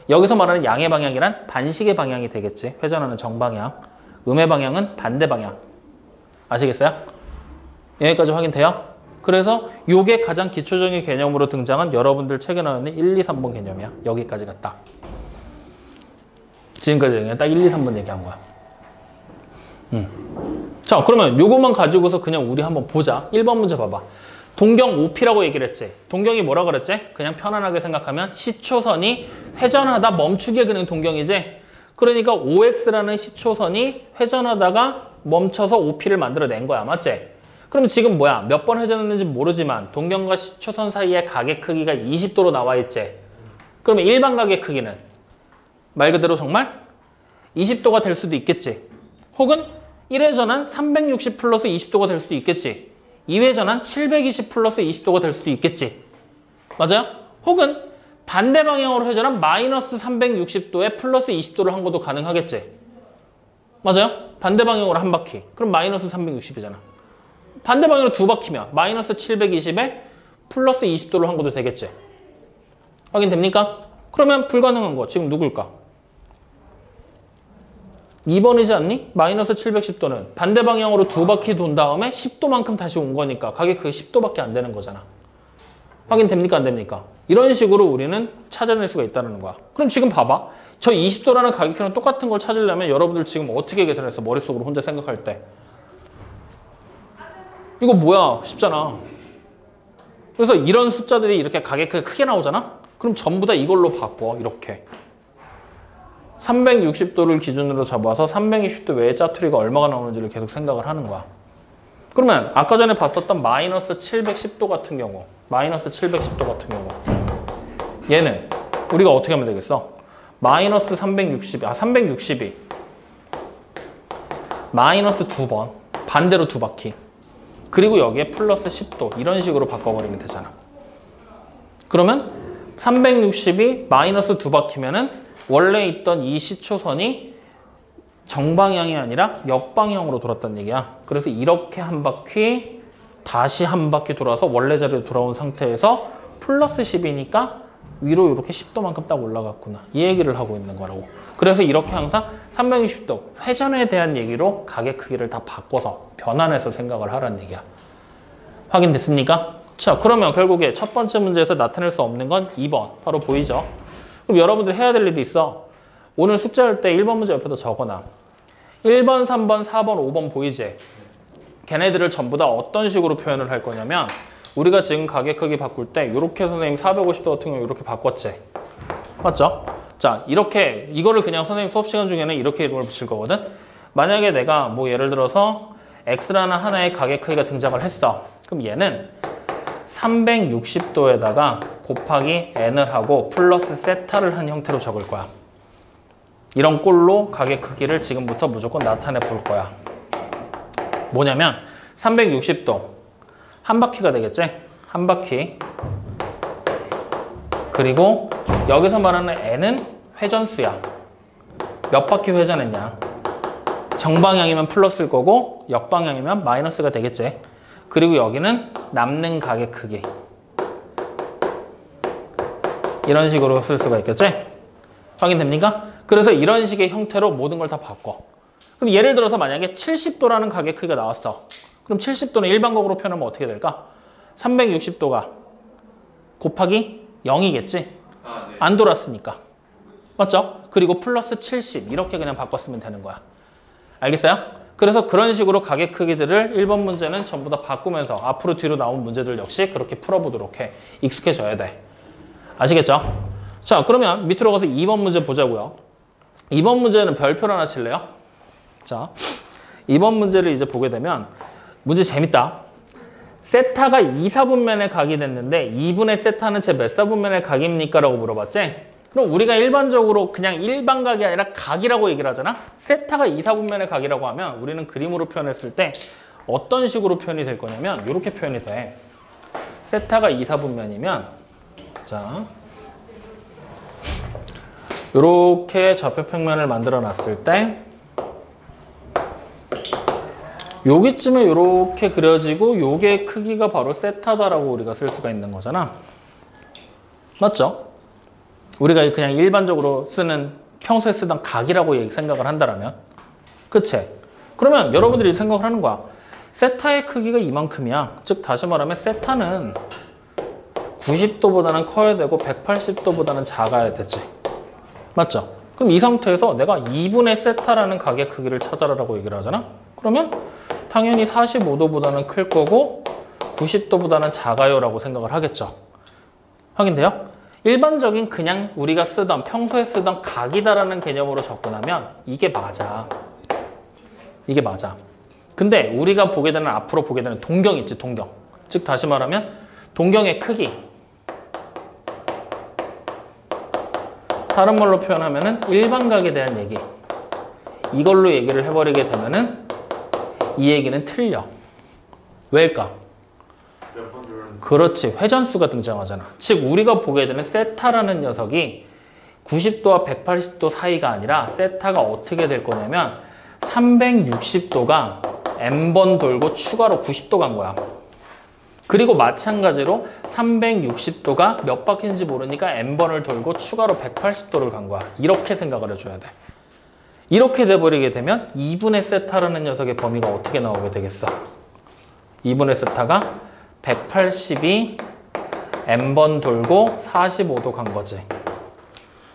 여기서 말하는 양의 방향이란 반식의 방향이 되겠지. 회전하는 정방향. 음의 방향은 반대 방향. 아시겠어요? 여기까지 확인돼요? 그래서 이게 가장 기초적인 개념으로 등장한 여러분들 책에 나오는 1, 2, 3번 개념이야. 여기까지가 딱. 지금까지 그냥 딱 1, 2, 3번 얘기한 거야. 자, 그러면 요것만 가지고서 그냥 우리 한번 보자. 1번 문제 봐봐. 동경 OP라고 얘기를 했지. 동경이 뭐라 그랬지? 그냥 편안하게 생각하면 시초선이 회전하다 멈추게 그리는 동경이지. 그러니까 OX라는 시초선이 회전하다가 멈춰서 OP를 만들어낸 거야. 맞지? 그럼 지금 뭐야? 몇 번 회전했는지 모르지만 동경과 시초선 사이의 각의 크기가 20도로 나와 있지. 그러면 일반 각의 크기는 말 그대로 정말 20도가 될 수도 있겠지. 혹은 1회전한 360 플러스 20도가 될 수도 있겠지. 2회전한 720 플러스 20도가 될 수도 있겠지. 맞아요? 혹은 반대 방향으로 회전한 마이너스 360도에 플러스 20도를 한 것도 가능하겠지. 맞아요? 반대 방향으로 한 바퀴. 그럼 마이너스 360이잖아. 반대 방향으로 두 바퀴면 마이너스 720에 플러스 20도를 한 것도 되겠지. 확인됩니까? 그러면 불가능한 거 지금 누굴까? 2번이지 않니? 마이너스 710도는 반대 방향으로 두 바퀴 돈 다음에 10도만큼 다시 온 거니까 가게 그게 10도밖에 안 되는 거잖아. 확인됩니까? 안 됩니까? 이런 식으로 우리는 찾아낼 수가 있다는 거야. 그럼 지금 봐봐. 저 20도라는 가격표랑 똑같은 걸 찾으려면 여러분들 지금 어떻게 계산했어? 머릿속으로 혼자 생각할 때. 이거 뭐야? 쉽잖아. 그래서 이런 숫자들이 이렇게 가격표가 크게 나오잖아? 그럼 전부 다 이걸로 바꿔. 이렇게. 360도를 기준으로 잡아서 320도 외의 짜투리가 얼마가 나오는지를 계속 생각을 하는 거야. 그러면 아까 전에 봤었던 마이너스 710도 같은 경우, 마이너스 710도 같은 경우 얘는 우리가 어떻게 하면 되겠어? 마이너스 360이 마이너스 2번, 반대로 두 바퀴, 그리고 여기에 플러스 10도 이런 식으로 바꿔버리면 되잖아. 그러면 360이 마이너스 두 바퀴면은 원래 있던 이 시초선이 정방향이 아니라 역방향으로 돌았다는 얘기야. 그래서 이렇게 한 바퀴 다시 한 바퀴 돌아서 원래 자리로 돌아온 상태에서 플러스 10이니까 위로 이렇게 10도만큼 딱 올라갔구나. 이 얘기를 하고 있는 거라고. 그래서 이렇게 항상 360도 회전에 대한 얘기로 가게 크기를 다 바꿔서 변환해서 생각을 하라는 얘기야. 확인됐습니까? 자, 그러면 결국에 첫 번째 문제에서 나타낼 수 없는 건 2번. 바로 보이죠? 그럼 여러분들 해야 될 일이 있어. 오늘 숙제할 때 1번 문제 옆에다 적어놔. 1번, 3번, 4번, 5번 보이지? 걔네들을 전부 다 어떤 식으로 표현을 할 거냐면 우리가 지금 가게 크기 바꿀 때 이렇게 선생님 450도 같은 경우 이렇게 바꿨지? 맞죠? 자, 이렇게 이거를 그냥 선생님 수업 시간 중에는 이렇게 이름을 붙일 거거든. 만약에 내가 뭐 예를 들어서 X라는 하나의 가게 크기가 등장을 했어. 그럼 얘는 360도에다가 곱하기 n을 하고 플러스 세타를 한 형태로 적을 거야. 이런 꼴로 가게 크기를 지금부터 무조건 나타내 볼 거야. 뭐냐면 360도 한 바퀴가 되겠지? 한 바퀴. 그리고 여기서 말하는 n은 회전수야. 몇 바퀴 회전했냐? 정방향이면 플러스일 거고 역방향이면 마이너스가 되겠지. 그리고 여기는 남는 가게 크기. 이런 식으로 쓸 수가 있겠지? 확인됩니까? 그래서 이런 식의 형태로 모든 걸 다 바꿔. 그럼 예를 들어서 만약에 70도라는 가게 크기가 나왔어. 그럼 70도는 일반각으로 표현하면 어떻게 될까? 360도가 곱하기 0이겠지? 안 돌았으니까. 맞죠? 그리고 플러스 70 이렇게 그냥 바꿨으면 되는 거야. 알겠어요? 그래서 그런 식으로 가게 크기들을 1번 문제는 전부 다 바꾸면서 앞으로 뒤로 나온 문제들 역시 그렇게 풀어보도록 해. 익숙해져야 돼. 아시겠죠? 자, 그러면 밑으로 가서 2번 문제 보자고요. 2번 문제는 별표를 하나 칠래요? 자, 2번 문제를 이제 보게 되면 문제 재밌다. 세타가 2, 4분면의 각이 됐는데 2분의 세타는 제 몇 사분면의 각입니까? 라고 물어봤지? 그럼 우리가 일반적으로 그냥 일반각이 아니라 각이라고 얘기를 하잖아? 세타가 2, 4분면의 각이라고 하면 우리는 그림으로 표현했을 때 어떤 식으로 표현이 될 거냐면 이렇게 표현이 돼. 세타가 2, 4분면이면 자, 이렇게 좌표평면을 만들어 놨을 때 여기쯤에 이렇게 그려지고 요게 크기가 바로 세타다라고 우리가 쓸 수가 있는 거잖아. 맞죠? 우리가 그냥 일반적으로 쓰는 평소에 쓰던 각이라고 생각을 한다면 그치? 그러면 여러분들이 생각을 하는 거야. 세타의 크기가 이만큼이야. 즉 다시 말하면 세타는 90도보다는 커야 되고 180도보다는 작아야 되지. 맞죠? 그럼 이 상태에서 내가 2분의 세타라는 가게 크기를 찾아라라고 얘기를 하잖아? 그러면 당연히 45도보다는 클 거고 90도보다는 작아요 라고 생각을 하겠죠. 확인돼요? 일반적인 그냥 우리가 쓰던 평소에 쓰던 각이다라는 개념으로 접근하면 이게 맞아. 이게 맞아. 근데 우리가 보게 되는 앞으로 보게 되는 동경 있지, 동경. 즉 다시 말하면 동경의 크기. 다른 말로 표현하면은 일반각에 대한 얘기. 이걸로 얘기를 해버리게 되면은 이 얘기는 틀려. 왜일까? 그렇지. 회전수가 등장하잖아. 즉 우리가 보게 되는 세타라는 녀석이 90도와 180도 사이가 아니라 세타가 어떻게 될 거냐면 360도가 n번 돌고 추가로 90도 간 거야. 그리고 마찬가지로 360도가 몇 바퀴인지 모르니까 n번을 돌고 추가로 180도를 간 거야. 이렇게 생각을 해줘야 돼. 이렇게 돼버리게 되면 2분의 세타라는 녀석의 범위가 어떻게 나오게 되겠어? 2분의 세타가 180이 n번 돌고 45도 간 거지.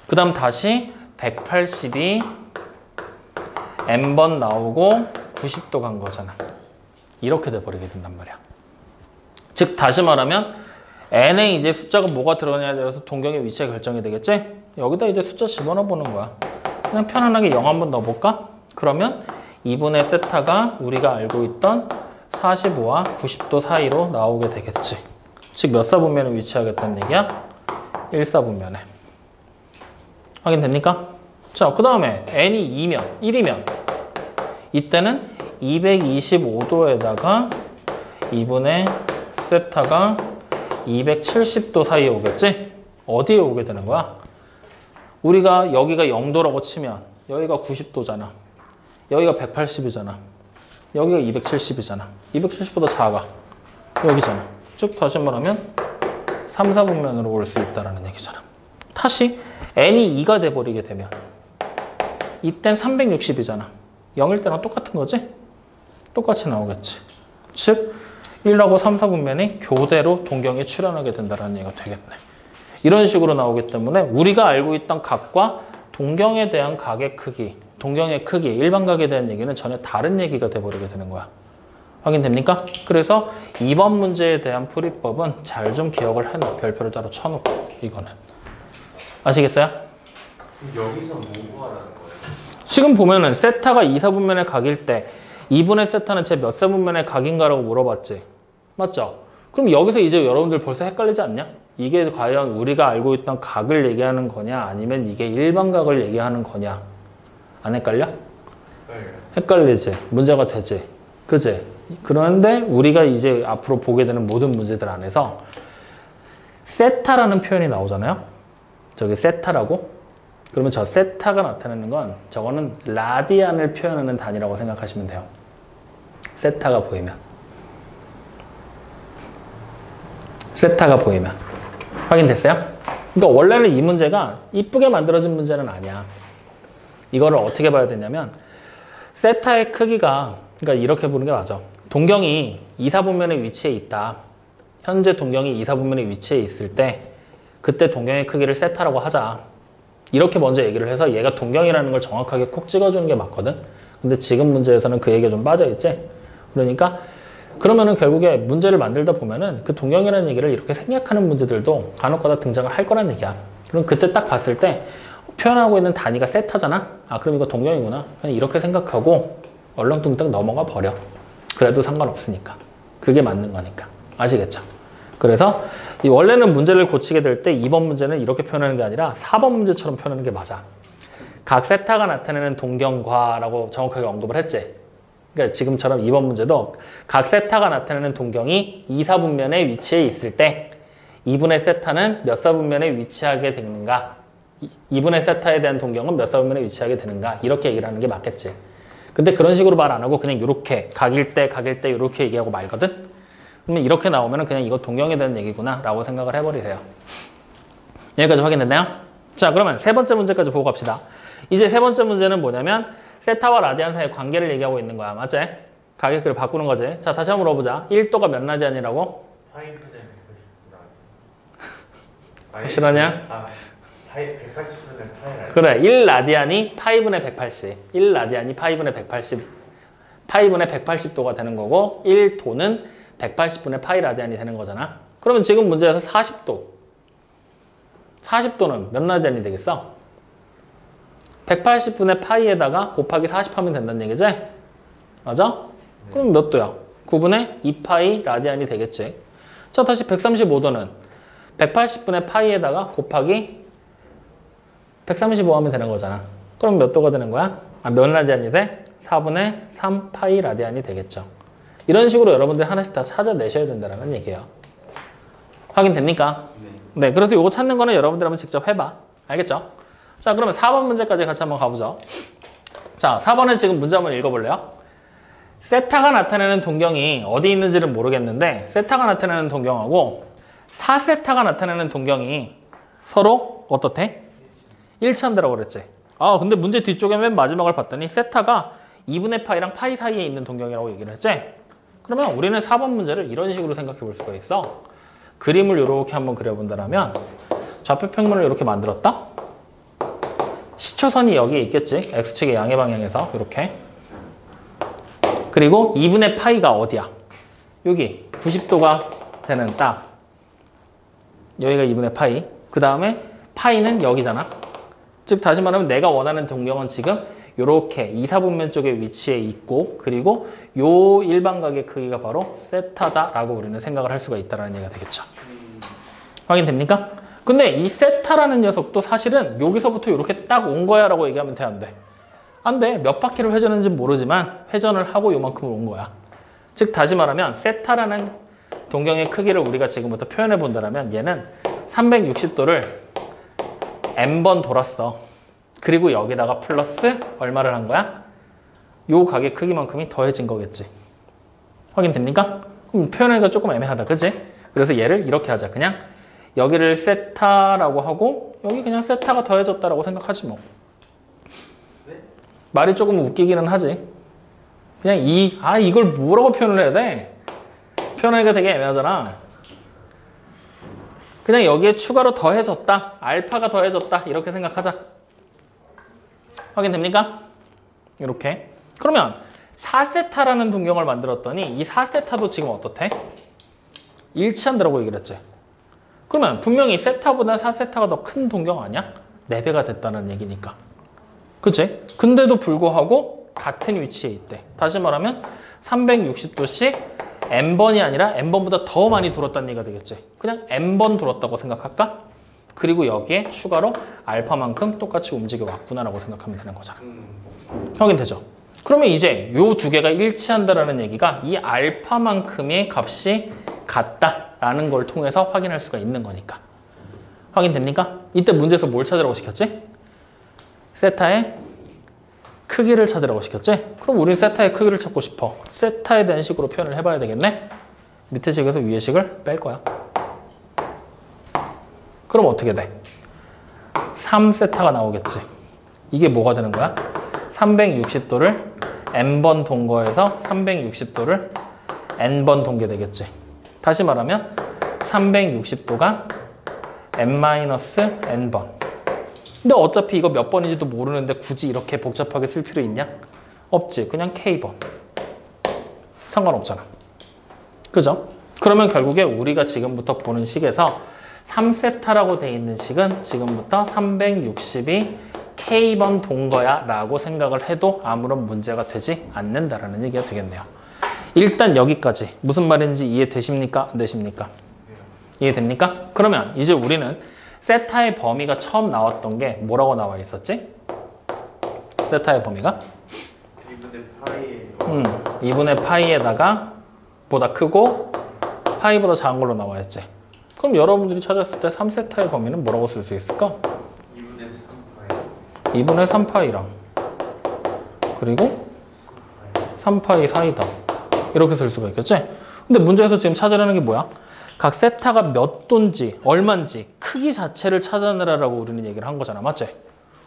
그 다음 다시 180이 n번 나오고 90도 간 거잖아. 이렇게 돼버리게 된단 말이야. 즉 다시 말하면 n에 이제 숫자가 뭐가 들어가냐에 따라서 동경의 위치가 결정이 되겠지? 여기다 이제 숫자 집어넣어 보는 거야. 그냥 편안하게 0 한번 넣어볼까? 그러면 2분의 세타가 우리가 알고 있던 45와 90도 사이로 나오게 되겠지. 즉 몇 사분면에 위치하겠다는 얘기야? 1사분면에. 확인됩니까? 자, 그 다음에 n이 2면, 1이면 이때는 225도에다가 2분의 세타가 270도 사이에 오겠지? 어디에 오게 되는 거야? 우리가 여기가 0도라고 치면 여기가 90도잖아. 여기가 180이잖아. 여기가 270이잖아. 270보다 작아. 여기잖아. 쭉 다시 말하면 3, 4분면으로 올 수 있다는 얘기잖아. 다시 n이 2가 돼버리게 되면 이땐 360이잖아. 0일 때랑 똑같은 거지? 똑같이 나오겠지. 즉 1하고 3, 4분면이 교대로 동경에 출현하게 된다는 얘기가 되겠네. 이런 식으로 나오기 때문에 우리가 알고 있던 각과 동경에 대한 각의 크기, 동경의 크기, 일반각에 대한 얘기는 전혀 다른 얘기가 돼버리게 되는 거야. 확인됩니까? 그래서 이번 문제에 대한 풀이법은 잘 좀 기억을 해놔. 별표를 따로 쳐놓고 이거는. 아시겠어요? 여기서 뭐 구하라는 거예요? 지금 보면은 세타가 2, 4분면의 각일 때 2분의 세타는 제 몇 세분면의 각인가라고 물어봤지. 맞죠? 그럼 여기서 이제 여러분들 벌써 헷갈리지 않냐? 이게 과연 우리가 알고 있던 각을 얘기하는 거냐 아니면 이게 일반각을 얘기하는 거냐? 안 헷갈려? 네. 헷갈리지. 문제가 되지. 그지? 그런데 우리가 이제 앞으로 보게 되는 모든 문제들 안에서 세타라는 표현이 나오잖아요. 저기 세타라고. 그러면 저 세타가 나타내는 건 저거는 라디안을 표현하는 단위라고 생각하시면 돼요. 세타가 보이면. 세타가 보이면. 확인됐어요? 그러니까 원래는 이 문제가 이쁘게 만들어진 문제는 아니야. 이거를 어떻게 봐야 되냐면 세타의 크기가 그러니까 이렇게 보는 게 맞아. 동경이 2, 4분면의 위치에 있다. 현재 동경이 2, 4분면의 위치에 있을 때 그때 동경의 크기를 세타라고 하자. 이렇게 먼저 얘기를 해서 얘가 동경이라는 걸 정확하게 콕 찍어주는 게 맞거든. 근데 지금 문제에서는 그 얘기가 좀 빠져있지. 그러니까 그러면은 결국에 문제를 만들다 보면은 그 동경이라는 얘기를 이렇게 생략하는 문제들도 간혹가다 등장을 할 거란 얘기야. 그럼 그때 딱 봤을 때 표현하고 있는 단위가 세타잖아. 아 그럼 이거 동경이구나. 그냥 이렇게 생각하고 얼렁뚱땅 넘어가 버려. 그래도 상관없으니까. 그게 맞는 거니까. 아시겠죠? 그래서 이 원래는 문제를 고치게 될 때 2번 문제는 이렇게 표현하는 게 아니라 4번 문제처럼 표현하는 게 맞아. 각 세타가 나타내는 동경과라고 정확하게 언급을 했지. 그러니까 지금처럼 2번 문제도 각 세타가 나타내는 동경이 2, 4분면의 위치에 있을 때 2분의 세타는 몇 사분면에 위치하게 되는가? 2분의 세타에 대한 동경은 몇 사분면에 위치하게 되는가? 이렇게 얘기를 하는 게 맞겠지. 근데 그런 식으로 말 안 하고 그냥 이렇게 각일 때 이렇게 얘기하고 말거든? 그러면 이렇게 나오면 그냥 이거 동경에 대한 얘기구나 라고 생각을 해버리세요. 여기까지 확인됐나요? 자 그러면 세 번째 문제까지 보고 갑시다. 이제 세 번째 문제는 뭐냐면 세타와 라디안 사이의 관계를 얘기하고 있는 거야. 맞지? 가격을 바꾸는 거지. 자 다시 한번 물어보자. 1도가 몇 라디안이라고? 파이분의 180. 확실하냐? 180분의 파이. 그래 1라디안이 파이분의 180. 1라디안이 파이분의 180. 파이분의 180도가 되는 거고 1도는 180분의 파이 라디안이 되는 거잖아. 그러면 지금 문제에서 40도. 40도는 몇 라디안이 되겠어? 180분의 파이에다가 곱하기 40 하면 된다는 얘기지? 맞아? 그럼 몇 도야? 9분의 2파이 라디안이 되겠지. 자, 다시 135도는 180분의 파이에다가 곱하기 135 하면 되는 거잖아. 그럼 몇 도가 되는 거야? 아, 몇 라디안이 돼? 4분의 3파이 라디안이 되겠죠. 이런 식으로 여러분들이 하나씩 다 찾아내셔야 된다는 얘기예요. 확인됩니까? 네. 그래서 이거 찾는 거는 여러분들 한번 직접 해봐. 알겠죠? 자, 그러면 4번 문제까지 같이 한번 가보죠. 자, 4번은 지금 문제 한번 읽어볼래요? 세타가 나타내는 동경이 어디 있는지는 모르겠는데 세타가 나타내는 동경하고 4세타가 나타내는 동경이 서로 어떻대? 일치한다라고 그랬지. 아, 근데 문제 뒤쪽에 맨 마지막을 봤더니 세타가 2분의 파이랑 파이 사이에 있는 동경이라고 얘기를 했지? 그러면 우리는 4번 문제를 이런 식으로 생각해 볼 수가 있어. 그림을 이렇게 한번 그려본다면 좌표 평면을 이렇게 만들었다. 시초선이 여기에 있겠지. X축의 양의 방향에서 이렇게. 그리고 2분의 파이가 어디야? 여기 90도가 되는 딱. 여기가 2분의 파이. 그 다음에 파이는 여기잖아. 즉 다시 말하면 내가 원하는 동경은 지금 이렇게 2, 4분면 쪽에 위치해 있고 그리고 요 일반각의 크기가 바로 세타다라고 우리는 생각을 할 수가 있다는 얘기가 되겠죠. 확인됩니까? 근데 이 세타라는 녀석도 사실은 여기서부터 이렇게 딱 온 거야 라고 얘기하면 돼, 안 돼? 안 돼. 몇 바퀴를 회전했는지 모르지만 회전을 하고 요만큼을 온 거야. 즉 다시 말하면 세타라는 동경의 크기를 우리가 지금부터 표현해 본다면 얘는 360도를 n번 돌았어. 그리고 여기다가 플러스 얼마를 한 거야? 요 가게 크기만큼이 더해진 거겠지. 확인됩니까? 그럼 표현하기가 조금 애매하다. 그치? 그래서 얘를 이렇게 하자. 그냥 여기를 세타라고 하고 여기 그냥 세타가 더해졌다라고 생각하지 뭐. 말이 조금 웃기기는 하지. 그냥 이걸 뭐라고 표현을 해야 돼? 표현하기가 되게 애매하잖아. 그냥 여기에 추가로 더해졌다. 알파가 더해졌다. 이렇게 생각하자. 확인됩니까? 이렇게. 그러면 4세타라는 동경을 만들었더니 이 4세타도 지금 어떻대? 일치한다라고 얘기를 했지. 그러면 분명히 세타보다 4세타가 더 큰 동경 아니야? 4배가 됐다는 얘기니까. 그치? 근데도 불구하고 같은 위치에 있대. 다시 말하면 360도씩 n번이 아니라 n번보다 더 많이 돌았다는 얘기가 되겠지. 그냥 n번 돌았다고 생각할까? 그리고 여기에 추가로 알파만큼 똑같이 움직여 왔구나라고 생각하면 되는 거잖아. 확인되죠? 그러면 이제 요 두 개가 일치한다라는 얘기가 이 알파만큼의 값이 같다라는 걸 통해서 확인할 수가 있는 거니까. 확인됩니까? 이때 문제에서 뭘 찾으라고 시켰지? 세타의 크기를 찾으라고 시켰지? 그럼 우린 세타의 크기를 찾고 싶어. 세타에 대한 식으로 표현을 해봐야 되겠네? 밑에 식에서 위에 식을 뺄 거야. 그럼 어떻게 돼? 3세타가 나오겠지. 이게 뭐가 되는 거야? 360도를 n번 동거해서 360도를 n번 동게 되겠지. 다시 말하면 360도가 n-n번. 근데 어차피 이거 몇 번인지도 모르는데 굳이 이렇게 복잡하게 쓸 필요 있냐? 없지. 그냥 k번. 상관없잖아. 그죠? 그러면 결국에 우리가 지금부터 보는 식에서 3세타라고 돼 있는 식은 지금부터 360이 k번 동거야 라고 생각을 해도 아무런 문제가 되지 않는다라는 얘기가 되겠네요. 일단 여기까지 무슨 말인지 이해되십니까? 안 되십니까? 이해됩니까? 그러면 이제 우리는 세타의 범위가 처음 나왔던 게 뭐라고 나와 있었지? 세타의 범위가 2분의 파이에다가 보다 크고 파이보다 작은 걸로 나와있지. 그럼 여러분들이 찾았을 때 3세타의 범위는 뭐라고 쓸 수 있을까? 2분의 3파이랑 그리고 3파이 사이다. 이렇게 쓸 수가 있겠지? 근데 문제에서 지금 찾으라는 게 뭐야? 각 세타가 몇 도인지 얼마인지 크기 자체를 찾아내라라고 우리는 얘기를 한 거잖아. 맞지?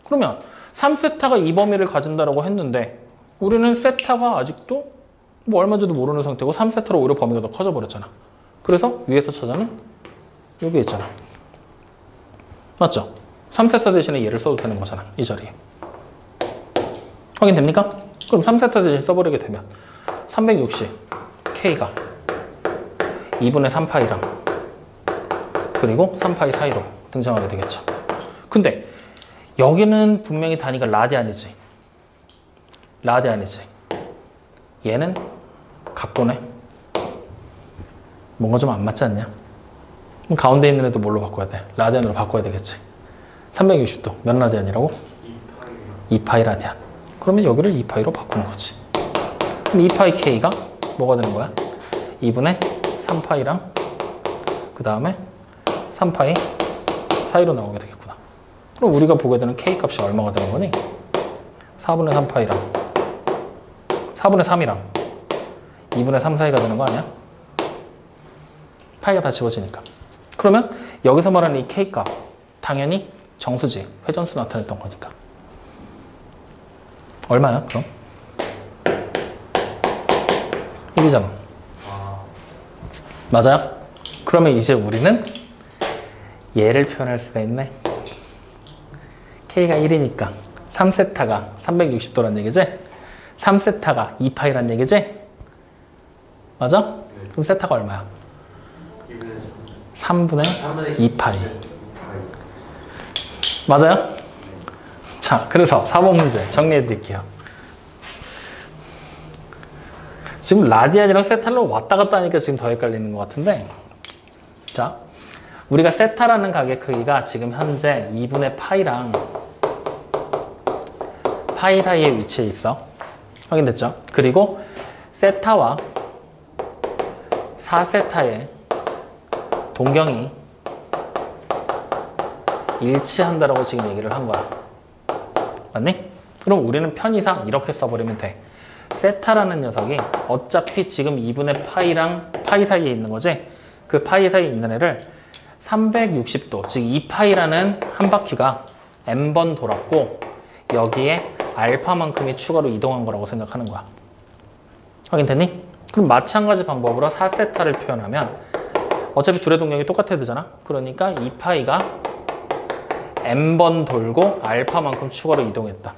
그러면 3세타가 이 범위를 가진다라고 했는데 우리는 세타가 아직도 뭐 얼마인지도 모르는 상태고 3세타로 오히려 범위가 더 커져버렸잖아. 그래서 위에서 찾아는 여기 있잖아. 맞죠? 3세타 대신에 얘를 써도 되는 거잖아. 이 자리에. 확인됩니까? 그럼 3세타 대신 써버리게 되면 360 K가 2분의 3파이랑 그리고 3파이 사이로 등장하게 되겠죠. 근데 여기는 분명히 단위가 라디안이지. 라디안이지. 얘는 각도네. 뭔가 좀 안 맞지 않냐? 그럼 가운데 있는 애도 뭘로 바꿔야 돼? 라디안으로 바꿔야 되겠지. 360도 몇 라디안이라고? 2파이 라디안. 그러면 여기를 2파이로 바꾸는 거지. 그럼 2파이 K가 뭐가 되는 거야? 2분의 3파이랑 그 다음에 3파이 사이로 나오게 되겠구나. 그럼 우리가 보게 되는 K 값이 얼마가 되는 거니? 4분의 3파이랑 4분의 3이랑 2분의 3 사이가 되는 거 아니야? 파이가 다 지워지니까. 그러면 여기서 말하는 이 K 값 당연히 정수지, 회전수 나타냈던 거니까. 얼마야 그럼? 1이잖아. 맞아요? 그러면 이제 우리는 얘를 표현할 수가 있네. K가 1이니까 3세타가 360도란 얘기지? 3세타가 2파이란 얘기지? 맞아? 네. 그럼 세타가 얼마야? 3분의 2파이. 맞아요? 자, 그래서 4번 문제 정리해 드릴게요. 지금 라디안이랑 세타로 왔다 갔다 하니까 지금 더 헷갈리는 것 같은데, 자, 우리가 세타라는 가게 크기가 지금 현재 2분의 파이랑 파이 사이에 위치해 있어. 확인됐죠? 그리고 세타와 4세타의 동경이 일치한다라고 지금 얘기를 한 거야. 맞니? 그럼 우리는 편의상 이렇게 써버리면 돼. 세타라는 녀석이 어차피 지금 2분의 파이랑 파이 사이에 있는 거지. 그 파이 사이에 있는 애를 360도, 즉 2파이라는 한 바퀴가 n번 돌았고 여기에 알파만큼이 추가로 이동한 거라고 생각하는 거야. 확인됐니? 그럼 마찬가지 방법으로 4세타를 표현하면 어차피 둘의 동력이 똑같아야 되잖아. 그러니까 2파이가 n번 돌고 알파만큼 추가로 이동했다.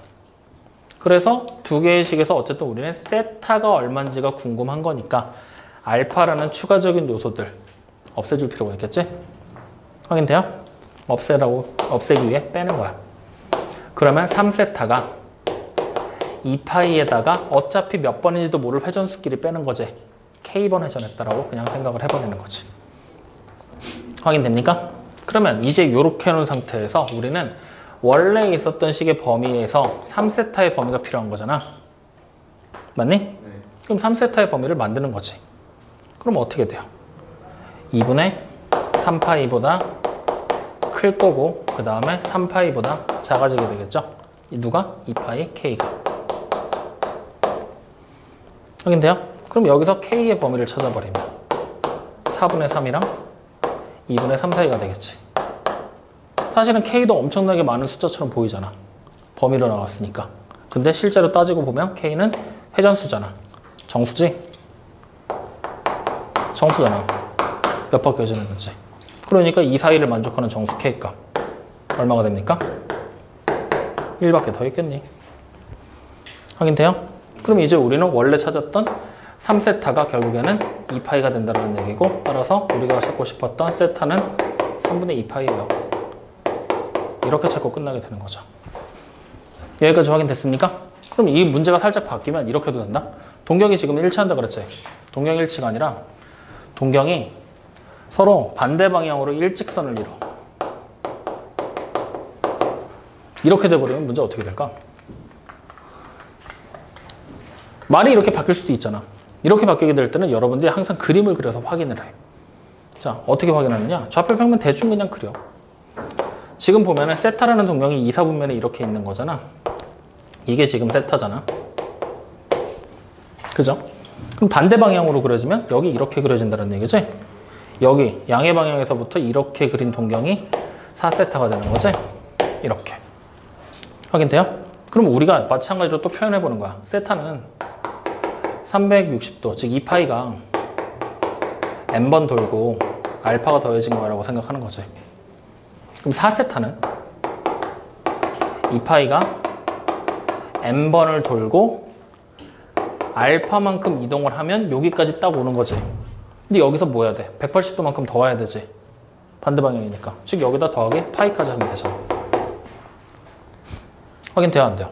그래서 두 개의 식에서 어쨌든 우리는 세타가 얼마인지가 궁금한 거니까 알파라는 추가적인 요소들 없애줄 필요가 있겠지? 확인돼요? 없애기 위해 빼는 거야. 그러면 3세타가 2파이에다가 어차피 몇 번인지도 모를 회전수끼리 빼는 거지. K번 회전했다라고 그냥 생각을 해버리는 거지. 확인됩니까? 그러면 이제 이렇게 해놓은 상태에서 우리는 원래 있었던 식의 범위에서 3세타의 범위가 필요한 거잖아. 맞니? 네. 그럼 3세타의 범위를 만드는 거지. 그럼 어떻게 돼요? 2분의 3파이보다 클 거고 그 다음에 3파이보다 작아지게 되겠죠? 누가? 2파이 K가. 확인돼요? 그럼 여기서 K의 범위를 찾아버리면 4분의 3이랑 2분의 3 사이가 되겠지. 사실은 K도 엄청나게 많은 숫자처럼 보이잖아. 범위로 나왔으니까. 근데 실제로 따지고 보면 K는 회전수잖아. 정수지? 정수잖아. 몇 바퀴 회전했는지. 그러니까 이 사이를 만족하는 정수 K값 얼마가 됩니까? 1밖에 더 있겠니? 확인돼요? 그럼 이제 우리는 원래 찾았던 3세타가 결국에는 2파이가 된다는 얘기고 따라서 우리가 찾고 싶었던 세타는 3분의 2파이예요. 이렇게 찾고 끝나게 되는 거죠. 여기까지 확인됐습니까? 그럼 이 문제가 살짝 바뀌면 이렇게 해도 된다? 동경이 지금 일치한다 그랬지? 동경 일치가 아니라 동경이 서로 반대 방향으로 일직선을 이뤄. 이렇게 돼버리면 문제 어떻게 될까? 말이 이렇게 바뀔 수도 있잖아. 이렇게 바뀌게 될 때는 여러분들이 항상 그림을 그려서 확인을 해. 자, 어떻게 확인하느냐? 좌표 평면 대충 그냥 그려. 지금 보면은 세타라는 동경이 2, 4분면에 이렇게 있는 거잖아. 이게 지금 세타잖아. 그죠? 그럼 반대 방향으로 그려지면 여기 이렇게 그려진다는 얘기지? 여기 양의 방향에서부터 이렇게 그린 동경이 4세타가 되는 거지? 이렇게. 확인돼요? 그럼 우리가 마찬가지로 또 표현해 보는 거야. 세타는 360도, 즉 2파이가 n번 돌고 알파가 더해진 거라고 생각하는 거지. 그럼 4세타는 2파이가 n번을 돌고 알파만큼 이동을 하면 여기까지 딱 오는 거지. 근데 여기서 뭐 해야 돼? 180도만큼 더 와야 되지. 반대 방향이니까. 즉 여기다 더하기 파이까지 하면 되잖아. 확인돼야 안 돼요?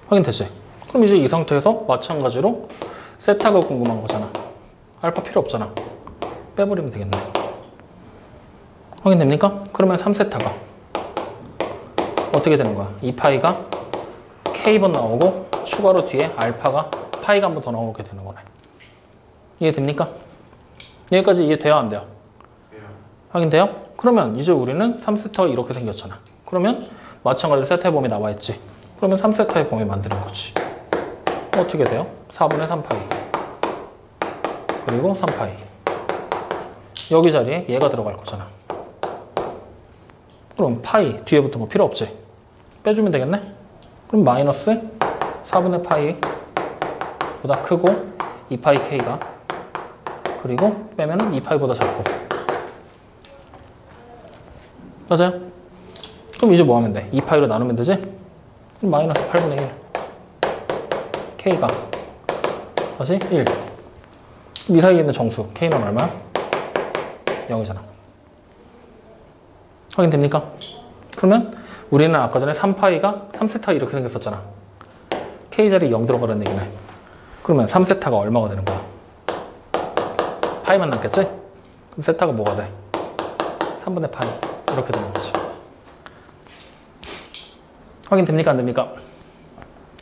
확인되지? 그럼 이제 이 상태에서 마찬가지로 세타가 궁금한 거잖아. 알파 필요 없잖아. 빼버리면 되겠네. 확인됩니까? 그러면 3세타가 어떻게 되는 거야? 2파이가 K번 나오고 추가로 뒤에 알파가 파이가 한 번 더 나오게 되는 거네. 이해됩니까? 여기까지 이해돼야 안 돼요? 네. 확인돼요? 그러면 이제 우리는 3세타가 이렇게 생겼잖아. 그러면 마찬가지로 세타의 범위 나와 있지. 그러면 3세타의 범위 만드는 거지. 어떻게 돼요? 4분의 3파이 그리고 3파이 여기 자리에 얘가 들어갈 거잖아. 그럼 파이 뒤에 붙은 거 필요 없지? 빼주면 되겠네? 그럼 마이너스 4분의 파이 보다 크고 2파이 K가 그리고 빼면은 2파이보다 작고 맞아요? 그럼 이제 뭐 하면 돼? 2파이로 나누면 되지? 그럼 마이너스 8분의 1 K가 다시 1 이 사이에 있는 정수 K는 얼마야? 0이잖아. 확인됩니까? 그러면 우리는 아까 전에 3파이가 3세타가 이렇게 생겼었잖아. K 자리에 0 들어가라는 얘기네. 그러면 3세타가 얼마가 되는 거야? 파이만 남겠지? 그럼 세타가 뭐가 돼? 3분의 파이 이렇게 되는 거지. 확인됩니까? 안 됩니까?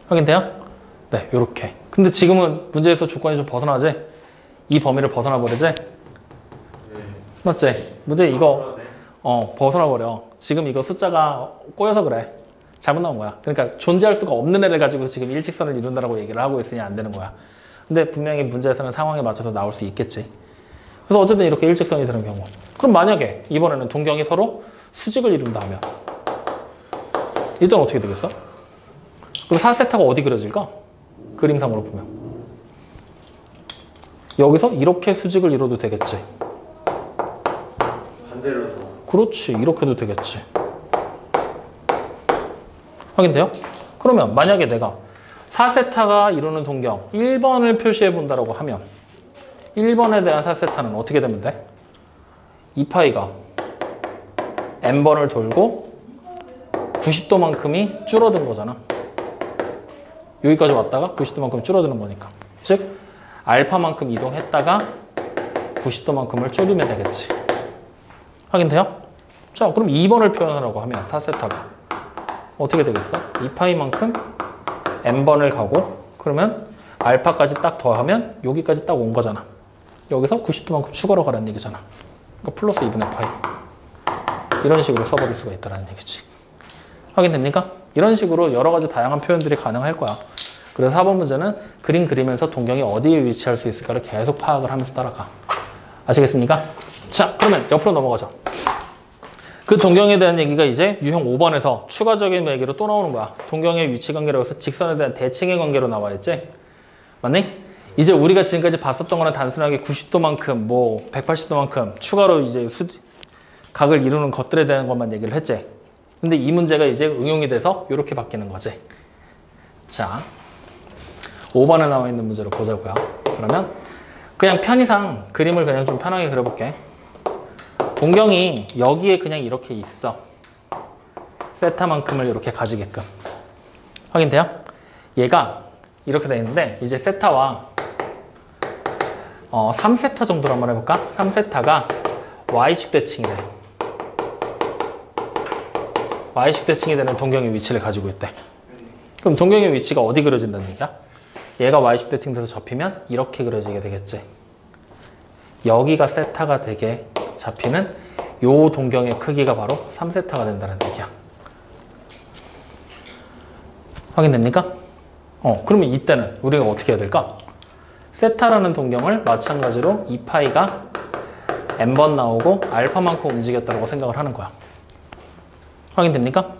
확인돼요? 네, 요렇게. 근데 지금은 문제에서 조건이 좀 벗어나지? 이 범위를 벗어나 버리지? 네. 맞지? 문제 이거 벗어나 버려. 지금 이거 숫자가 꼬여서 그래. 잘못 나온 거야. 그러니까 존재할 수가 없는 애를 가지고 지금 일직선을 이룬다라고 얘기를 하고 있으니 안 되는 거야. 근데 분명히 문제에서는 상황에 맞춰서 나올 수 있겠지. 그래서 어쨌든 이렇게 일직선이 되는 경우. 그럼 만약에 이번에는 동경이 서로 수직을 이룬다 하면 일단 어떻게 되겠어? 그럼 4세타가 어디 그려질까? 그림상으로 보면. 여기서 이렇게 수직을 이뤄도 되겠지. 반대로도. 그렇지. 이렇게도 되겠지. 확인돼요? 그러면 만약에 내가 4세타가 이루는 동경 1번을 표시해 본다라고 하면 1번에 대한 4세타는 어떻게 되면 돼? 2파이가 n번을 돌고 90도만큼이 줄어든 거잖아. 여기까지 왔다가 90도만큼 줄어드는 거니까. 즉 알파만큼 이동했다가 90도만큼을 줄이면 되겠지. 확인돼요? 자, 그럼 2번을 표현하라고 하면 4세타가 어떻게 되겠어? 2파이만큼 n번을 가고 그러면 알파까지 딱 더하면 여기까지 딱 온 거잖아. 여기서 90도만큼 추가로 가라는 얘기잖아. 그러니까 플러스 2분의 파이. 이런 식으로 써버릴 수가 있다는 얘기지. 확인됩니까? 이런 식으로 여러 가지 다양한 표현들이 가능할 거야. 그래서 4번 문제는 그림 그리면서 동경이 어디에 위치할 수 있을까를 계속 파악을 하면서 따라가. 아시겠습니까? 자, 그러면 옆으로 넘어가죠. 그 동경에 대한 얘기가 이제 유형 5번에서 추가적인 얘기로 또 나오는 거야. 동경의 위치 관계로 해서 직선에 대한 대칭의 관계로 나와 있지? 맞니? 이제 우리가 지금까지 봤었던 거는 단순하게 90도만큼, 뭐 180도만큼 추가로 이제 각을 이루는 것들에 대한 것만 얘기를 했지. 근데 이 문제가 이제 응용이 돼서 이렇게 바뀌는 거지. 자, 5번에 나와 있는 문제로 보자고요. 그러면 그냥 편의상 그림을 그냥 좀 편하게 그려볼게. 동경이 여기에 그냥 이렇게 있어. 세타만큼을 이렇게 가지게끔. 확인돼요? 얘가 이렇게 돼 있는데 이제 세타와 3세타 정도로 한번 해볼까? 3세타가 Y축 대칭이 돼. Y축 대칭이 되는 동경의 위치를 가지고 있대. 그럼 동경의 위치가 어디 그려진다는 얘기야? 얘가 Y축 대칭돼서 접히면 이렇게 그려지게 되겠지. 여기가 세타가 되게 잡히는 요 동경의 크기가 바로 3세타가 된다는 얘기야. 확인됩니까? 그러면 이때는 우리가 어떻게 해야 될까? 세타라는 동경을 마찬가지로 2파이가 n번 나오고 알파만큼 움직였다고 생각을 하는 거야. 확인됩니까?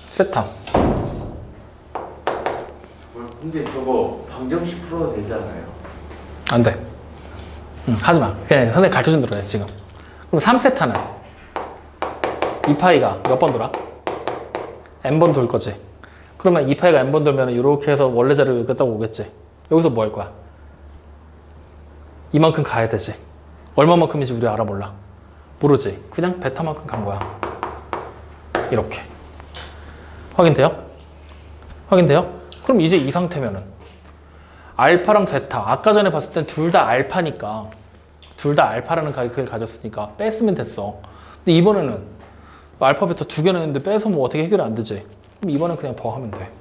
세타. 근데 저거 방정식 풀어도 되지 않아요? 안 돼. 하지 마. 그냥 선생님 가르쳐준 대로 해, 지금. 그럼 3세타는 2파이가 몇 번 돌아? n번 돌 거지. 그러면 2파이가 n번 돌면 이렇게 해서 원래 자리로 여기다 오겠지. 여기서 뭐 할 거야? 이만큼 가야 되지. 얼마만큼인지 우리 알아 몰라. 모르지. 그냥 베타만큼 간 거야. 이렇게. 확인돼요? 확인돼요? 그럼 이제 이 상태면은 알파랑 베타, 아까 전에 봤을 땐 둘 다 알파니까, 둘 다 알파라는 가격을 가졌으니까 뺐으면 됐어. 근데 이번에는 알파, 베타 두 개나 있는데 빼서 뭐 어떻게 해결이 안 되지? 그럼 이번엔 그냥 더하면 돼.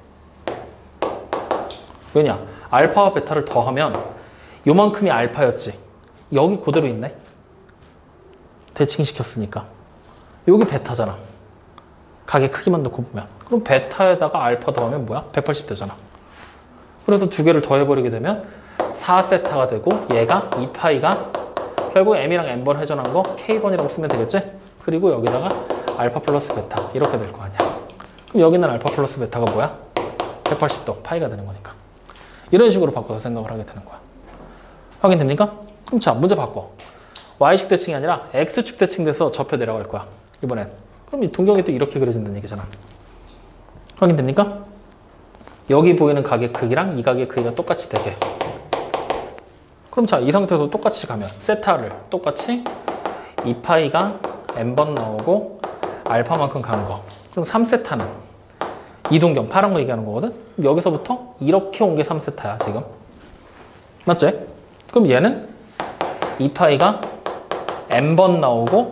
왜냐? 알파와 베타를 더하면 요만큼이 알파였지. 여기 그대로 있네? 대칭시켰으니까. 여기 베타잖아. 가게 크기만 놓고 보면. 그럼 베타에다가 알파 더하면 뭐야? 180 되잖아. 그래서 두 개를 더해버리게 되면 4세타가 되고 얘가 2파이가 결국 m이랑 n번 회전한 거 k번이라고 쓰면 되겠지? 그리고 여기다가 알파 플러스 베타 이렇게 될 거 아니야. 그럼 여기는 알파 플러스 베타가 뭐야? 180도 파이가 되는 거니까. 이런 식으로 바꿔서 생각을 하게 되는 거야. 확인됩니까? 그럼 자, 문제 바꿔. Y축 대칭이 아니라 X축 대칭돼서 접혀 내려갈 거야. 이번엔. 그럼 이 동경이 또 이렇게 그려진다는 얘기잖아. 확인됩니까? 여기 보이는 가게 크기랑 이 가게 크기가 똑같이 되게. 그럼 자, 이 상태에서 똑같이 가면 세타를 똑같이 2파이가 n번 나오고 알파만큼 가는 거. 그럼 3세타는 이 동경, 파란 거 얘기하는 거거든? 여기서부터 이렇게 온 게 3세타야, 지금. 맞지? 그럼 얘는 2파이가 n번 나오고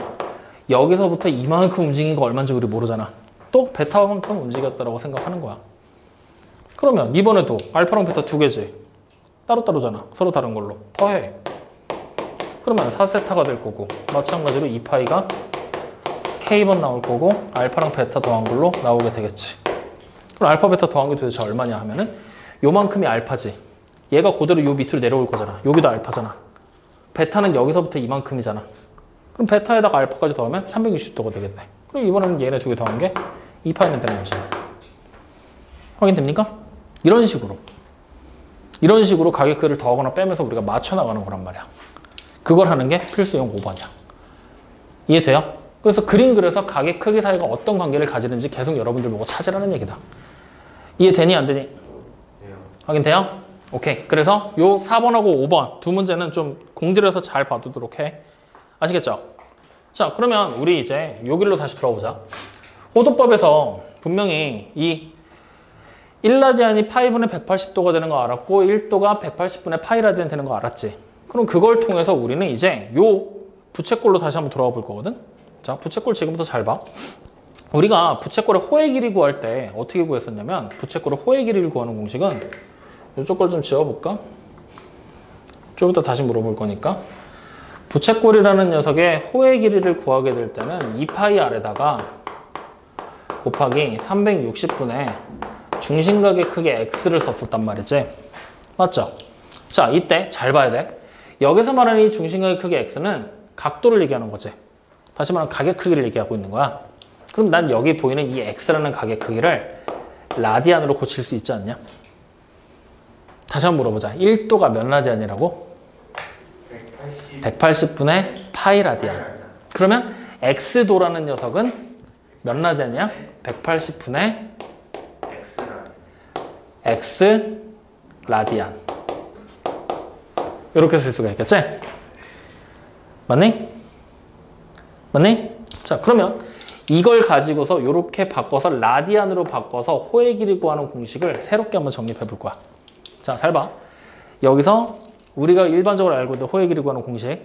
여기서부터 이만큼 움직인 거 얼마인지 우리 모르잖아. 또 베타만큼 움직였다고 생각하는 거야. 그러면 이번에도 알파랑 베타 두 개지. 따로따로잖아. 서로 다른 걸로. 더해. 그러면 4세타가 될 거고 마찬가지로 2파이가 K번 나올 거고 알파랑 베타 더한 걸로 나오게 되겠지. 그럼 알파 베타 더한 게 도대체 얼마냐 하면은 요만큼이 알파지. 얘가 그대로 요 밑으로 내려올 거잖아. 여기도 알파잖아. 베타는 여기서부터 이만큼이잖아. 그럼 베타에다가 알파까지 더하면 360도가 되겠네. 그럼 이번에는 얘네 두 개 더한 게 2파이는 되는 거지. 확인됩니까? 이런 식으로 가격표를 더하거나 빼면서 우리가 맞춰 나가는 거란 말이야. 그걸 하는 게 필수형 5번이야. 이해돼요? 그래서 그림 그려서 가격 크기 사이가 어떤 관계를 가지는지 계속 여러분들 보고 찾으라는 얘기다. 이해되니 안 되니? 네요. 확인돼요? 오케이. 그래서 요 4번하고 5번 두 문제는 좀 공들여서 잘 봐두도록 해. 아시겠죠? 자, 그러면 우리 이제 여기로 다시 돌아오자. 호도법에서 분명히 이 1라디안이 파이분의 180도가 되는 거 알았고 1도가 180분의 파이라디안 되는 거 알았지? 그럼 그걸 통해서 우리는 이제 요 부채꼴로 다시 한번 돌아와 볼 거거든? 자, 부채꼴 지금부터 잘 봐. 우리가 부채꼴의 호의 길이 구할 때 어떻게 구했었냐면 부채꼴의 호의 길이를 구하는 공식은 이쪽 걸 좀 지워볼까? 좀 이따 다시 물어볼 거니까. 부채꼴이라는 녀석의 호의 길이를 구하게 될 때는 2파이 아래다가 곱하기 360분의 중심각의 크기 x를 썼었단 말이지. 맞죠? 자, 이때 잘 봐야 돼. 여기서 말하는 이 중심각의 크기 x는 각도를 얘기하는 거지. 다시 말하면 가격 크기를 얘기하고 있는 거야. 그럼 난 여기 보이는 이 x라는 가격 크기를 라디안으로 고칠 수 있지 않냐? 다시 한번 물어보자. 1도가 몇 라디안이라고? 180분의 파이 라디안. 그러면 x도라는 녀석은 몇 라디안이야? 180분의 x 라디안. 이렇게 쓸 수가 있겠지? 맞니? 맞니? 자, 그러면 이걸 가지고서 이렇게 바꿔서 라디안으로 바꿔서 호의 길이 구하는 공식을 새롭게 한번 정립해 볼 거야. 자, 잘 봐. 여기서 우리가 일반적으로 알고 있는 호의 길이 구하는 공식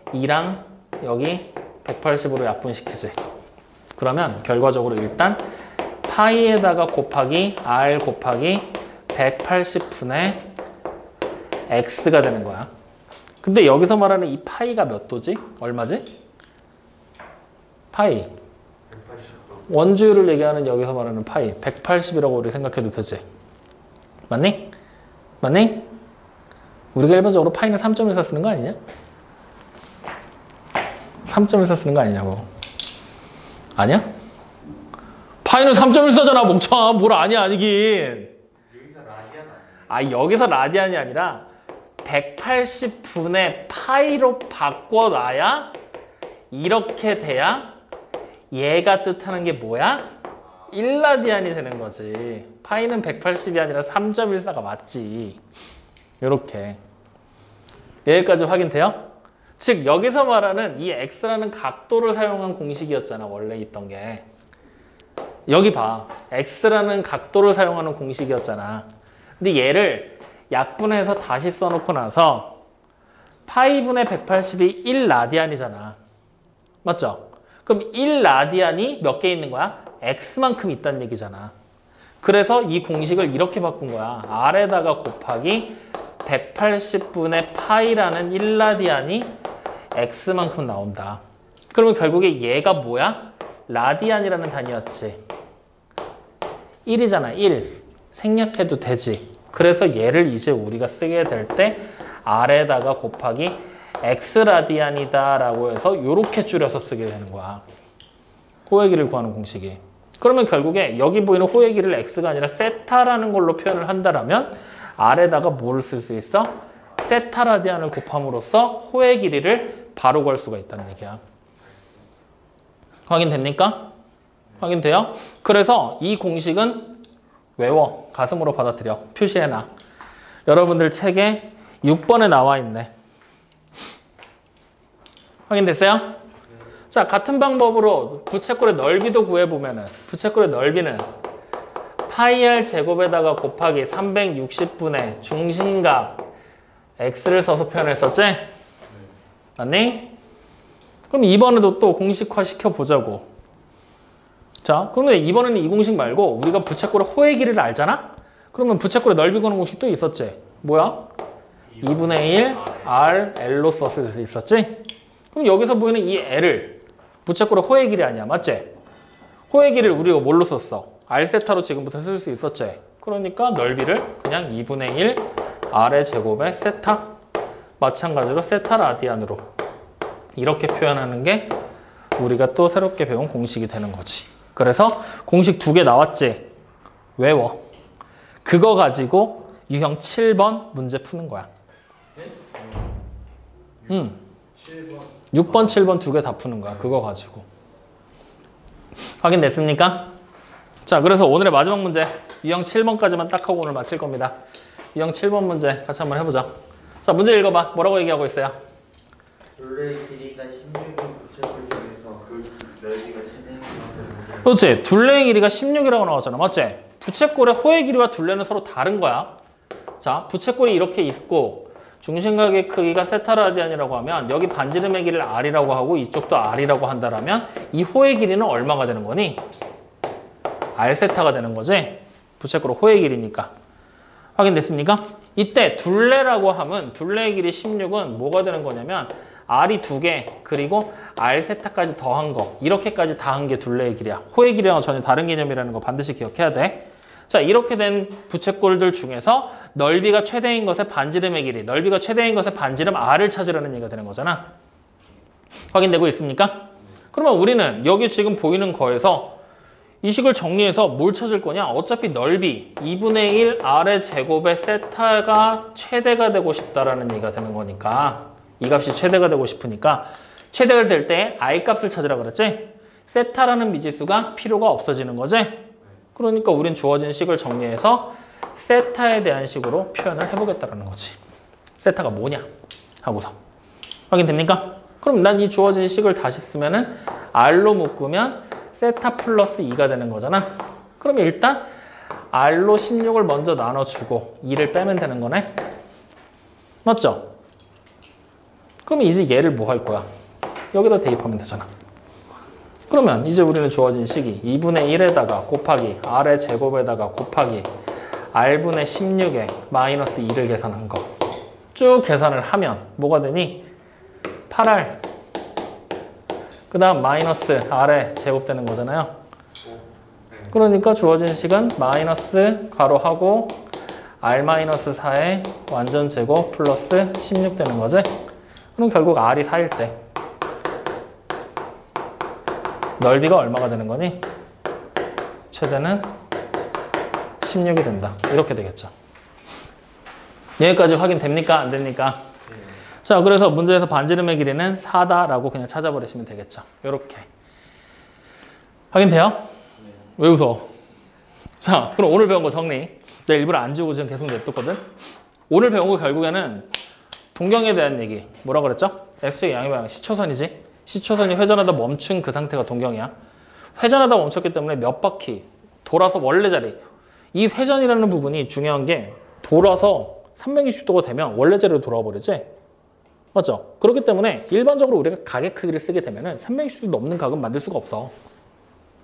2랑 여기 180으로 약분시키지. 그러면 결과적으로 일단 파이에다가 곱하기 r 곱하기 180분의 x가 되는 거야. 근데 여기서 말하는 이 파이가 몇 도지? 얼마지? 파이. 180도. 원주율을 얘기하는 여기서 말하는 파이. 180이라고 우리 생각해도 되지. 맞니? 맞니? 우리가 일반적으로 파이는 3.14 쓰는 거 아니냐? 3.14 쓰는 거 아니냐고. 아니야? 파이는 3.14잖아, 멍청아. 뭘 아냐, 아니긴. 여기서 라디안 아니에요? 아, 여기서 라디안이 아니라 180분의 파이로 바꿔놔야 이렇게 돼야 얘가 뜻하는 게 뭐야? 1라디안이 되는 거지. 파이는 180이 아니라 3.14가 맞지. 이렇게. 여기까지 확인돼요? 즉 여기서 말하는 이 x라는 각도를 사용한 공식이었잖아. 원래 있던 게. 여기 봐. x라는 각도를 사용하는 공식이었잖아. 근데 얘를 약분해서 다시 써놓고 나서 파이분의 180이 1라디안이잖아. 맞죠? 그럼 1라디안이 몇 개 있는 거야? x만큼 있다는 얘기잖아. 그래서 이 공식을 이렇게 바꾼 거야. r에다가 곱하기 180분의 파이라는 1라디안이 x만큼 나온다. 그러면 결국에 얘가 뭐야? 라디안이라는 단위였지. 1이잖아. 1. 생략해도 되지. 그래서 얘를 이제 우리가 쓰게 될 때 r에다가 곱하기 x라디안이다 라고 해서 이렇게 줄여서 쓰게 되는 거야. 호의 길이를 구하는 공식이. 그러면 결국에 여기 보이는 호의 길이를 x가 아니라 세타라는 걸로 표현을 한다면 r에다가 뭐를 쓸 수 있어? 세타 라디안을 곱함으로써 호의 길이를 바로 구할 수가 있다는 얘기야. 확인됩니까? 확인돼요? 그래서 이 공식은 외워. 가슴으로 받아들여. 표시해놔. 여러분들 책에 6번에 나와 있네. 확인됐어요? 자, 같은 방법으로 부채꼴의 넓이도 구해보면은 부채꼴의 넓이는 파이 r 제곱에다가 곱하기 360분의 중심각 x를 써서 표현했었지? 맞니? 그럼 이번에도 또 공식화 시켜보자고. 자, 그러면 이번에는 이 공식 말고 우리가 부채꼴의 호의 길이를 알잖아? 그러면 부채꼴의 넓이 구하는 공식 또 있었지? 뭐야? 2분의 1 r l로 썼을 때 있었지? 그럼 여기서 보이는 이 l을 부채꼴의 호의 길이 아니야. 맞지? 호의 길이를 우리가 뭘로 썼어? R세타로 지금부터 쓸 수 있었지? 그러니까 넓이를 그냥 2분의 1 R의 제곱의 세타, 마찬가지로 세타 라디안으로 이렇게 표현하는 게 우리가 또 새롭게 배운 공식이 되는 거지. 그래서 공식 2개 나왔지? 외워. 그거 가지고 유형 7번 문제 푸는 거야. 7번. 6번, 7번 2개 다 푸는 거야. 그거 가지고. 확인됐습니까? 자, 그래서 오늘의 마지막 문제 유형 7번까지만 딱 하고 오늘 마칠 겁니다. 유형 7번 문제 같이 한번 해보자. 자, 문제 읽어봐. 뭐라고 얘기하고 있어요? 둘레의 길이가 16인 부채꼴 중에서 그 넓이가 최대인 것을 그렇지. 둘레의 길이가 16이라고 나왔잖아. 맞지? 부채꼴의 호의 길이와 둘레는 서로 다른 거야. 자, 부채꼴이 이렇게 있고 중심각의 크기가 세타 라디안이라고 하면 여기 반지름의 길이를 R이라고 하고 이쪽도 R이라고 한다면 이 호의 길이는 얼마가 되는 거니? R세타가 되는 거지? 부채꼴의 호의 길이니까. 확인됐습니까? 이때 둘레라고 하면 둘레의 길이 16은 뭐가 되는 거냐면 R이 2개 그리고 R세타까지 더한 거 이렇게까지 다 한 게 둘레의 길이야. 호의 길이랑 전혀 다른 개념이라는 거 반드시 기억해야 돼. 자, 이렇게 된 부채꼴들 중에서 넓이가 최대인 것의 반지름의 길이, 넓이가 최대인 것의 반지름 R을 찾으라는 얘기가 되는 거잖아. 확인되고 있습니까? 그러면 우리는 여기 지금 보이는 거에서 이 식을 정리해서 뭘 찾을 거냐? 어차피 넓이 2분의 1 R의 제곱의 세타가 최대가 되고 싶다라는 얘기가 되는 거니까 이 값이 최대가 되고 싶으니까 최대가 될 때 I 값을 찾으라 그랬지? 세타라는 미지수가 필요가 없어지는 거지? 그러니까 우린 주어진 식을 정리해서 세타에 대한 식으로 표현을 해보겠다는 거지. 세타가 뭐냐? 하고서. 확인됩니까? 그럼 난 이 주어진 식을 다시 쓰면은 R로 묶으면 세타 플러스 2가 되는 거잖아. 그러면 일단 R로 16을 먼저 나눠주고 2를 빼면 되는 거네. 맞죠? 그러면 이제 얘를 뭐 할 거야? 여기다 대입하면 되잖아. 그러면 이제 우리는 주어진 식이 2분의 1에다가 곱하기 R의 제곱에다가 곱하기 R분의 16에 마이너스 2를 계산한 거. 쭉 계산을 하면 뭐가 되니? 8R 그 다음 마이너스 R의 제곱 되는 거잖아요. 그러니까 주어진 식은 마이너스 괄호하고 R-4의 완전 제곱 플러스 16 되는 거지. 그럼 결국 R이 4일 때 넓이가 얼마가 되는 거니? 최대는 16이 된다. 이렇게 되겠죠. 여기까지 확인됩니까? 안 됩니까? 네. 자, 그래서 문제에서 반지름의 길이는 4다라고 그냥 찾아버리시면 되겠죠. 이렇게. 확인돼요? 네. 왜 웃어? 자, 그럼 오늘 배운 거 정리. 내가 일부러 안 지우고 지금 계속 냅뒀거든? 오늘 배운 거 결국에는 동경에 대한 얘기. 뭐라 그랬죠? X의 양의 방향 시초선이지? 시초선이 회전하다 멈춘 그 상태가 동경이야. 회전하다 멈췄기 때문에 몇 바퀴 돌아서 원래 자리. 이 회전이라는 부분이 중요한 게 돌아서 360도가 되면 원래 자리로 돌아와 버리지? 맞죠? 그렇기 때문에 일반적으로 우리가 각의 크기를 쓰게 되면 360도 넘는 각은 만들 수가 없어.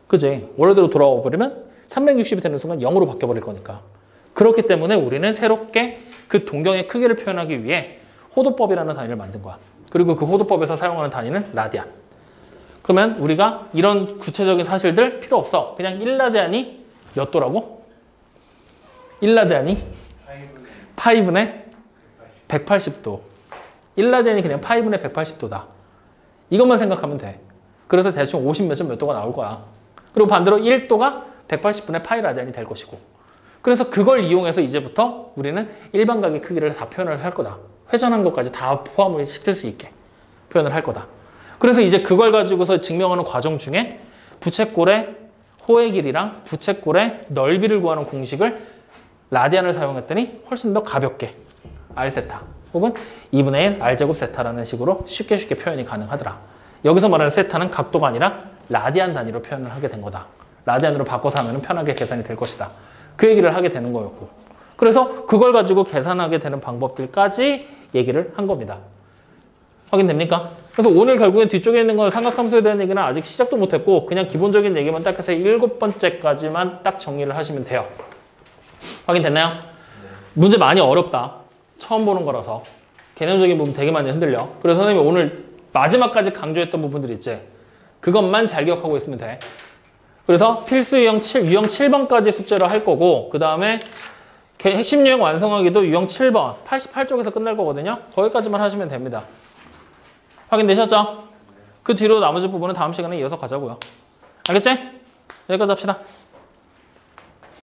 그지? 원래대로 돌아와 버리면 360이 되는 순간 0으로 바뀌어버릴 거니까. 그렇기 때문에 우리는 새롭게 그 동경의 크기를 표현하기 위해 호도법이라는 단위를 만든 거야. 그리고 그 호도법에서 사용하는 단위는 라디안. 그러면 우리가 이런 구체적인 사실들 필요 없어. 그냥 1라디안이 몇 도라고? 1라디안이 파이분의 180도. 1라디안이 그냥 파이분의 180도다. 이것만 생각하면 돼. 그래서 대충 50 몇 점 몇 도가 나올 거야. 그리고 반대로 1도가 180분의 파이 라디안이 될 것이고. 그래서 그걸 이용해서 이제부터 우리는 일반각의 크기를 다 표현을 할 거다. 회전한 것까지 다 포함을 시킬 수 있게 표현을 할 거다. 그래서 이제 그걸 가지고서 증명하는 과정 중에 부채꼴의 호의 길이랑 부채꼴의 넓이를 구하는 공식을 라디안을 사용했더니 훨씬 더 가볍게 R세타 혹은 2분의 1 R제곱 세타라는 식으로 쉽게 표현이 가능하더라. 여기서 말하는 세타는 각도가 아니라 라디안 단위로 표현을 하게 된 거다. 라디안으로 바꿔서 하면 편하게 계산이 될 것이다. 그 얘기를 하게 되는 거였고. 그래서 그걸 가지고 계산하게 되는 방법들까지 얘기를 한 겁니다. 확인됩니까? 그래서 오늘 결국엔 뒤쪽에 있는 건 삼각함수에 대한 얘기는 아직 시작도 못했고 그냥 기본적인 얘기만 딱 해서 7번째까지만 딱 정리를 하시면 돼요. 확인됐나요? 네. 문제 많이 어렵다. 처음 보는 거라서. 개념적인 부분 되게 많이 흔들려. 그래서 선생님이 오늘 마지막까지 강조했던 부분들 있지? 그것만 잘 기억하고 있으면 돼. 그래서 필수 유형 7번까지 숙제를 할 거고 그 다음에 핵심 유형 완성하기도 유형 7번 88쪽에서 끝날 거거든요. 거기까지만 하시면 됩니다. 확인되셨죠? 그 뒤로 나머지 부분은 다음 시간에 이어서 가자고요. 알겠지? 여기까지 합시다.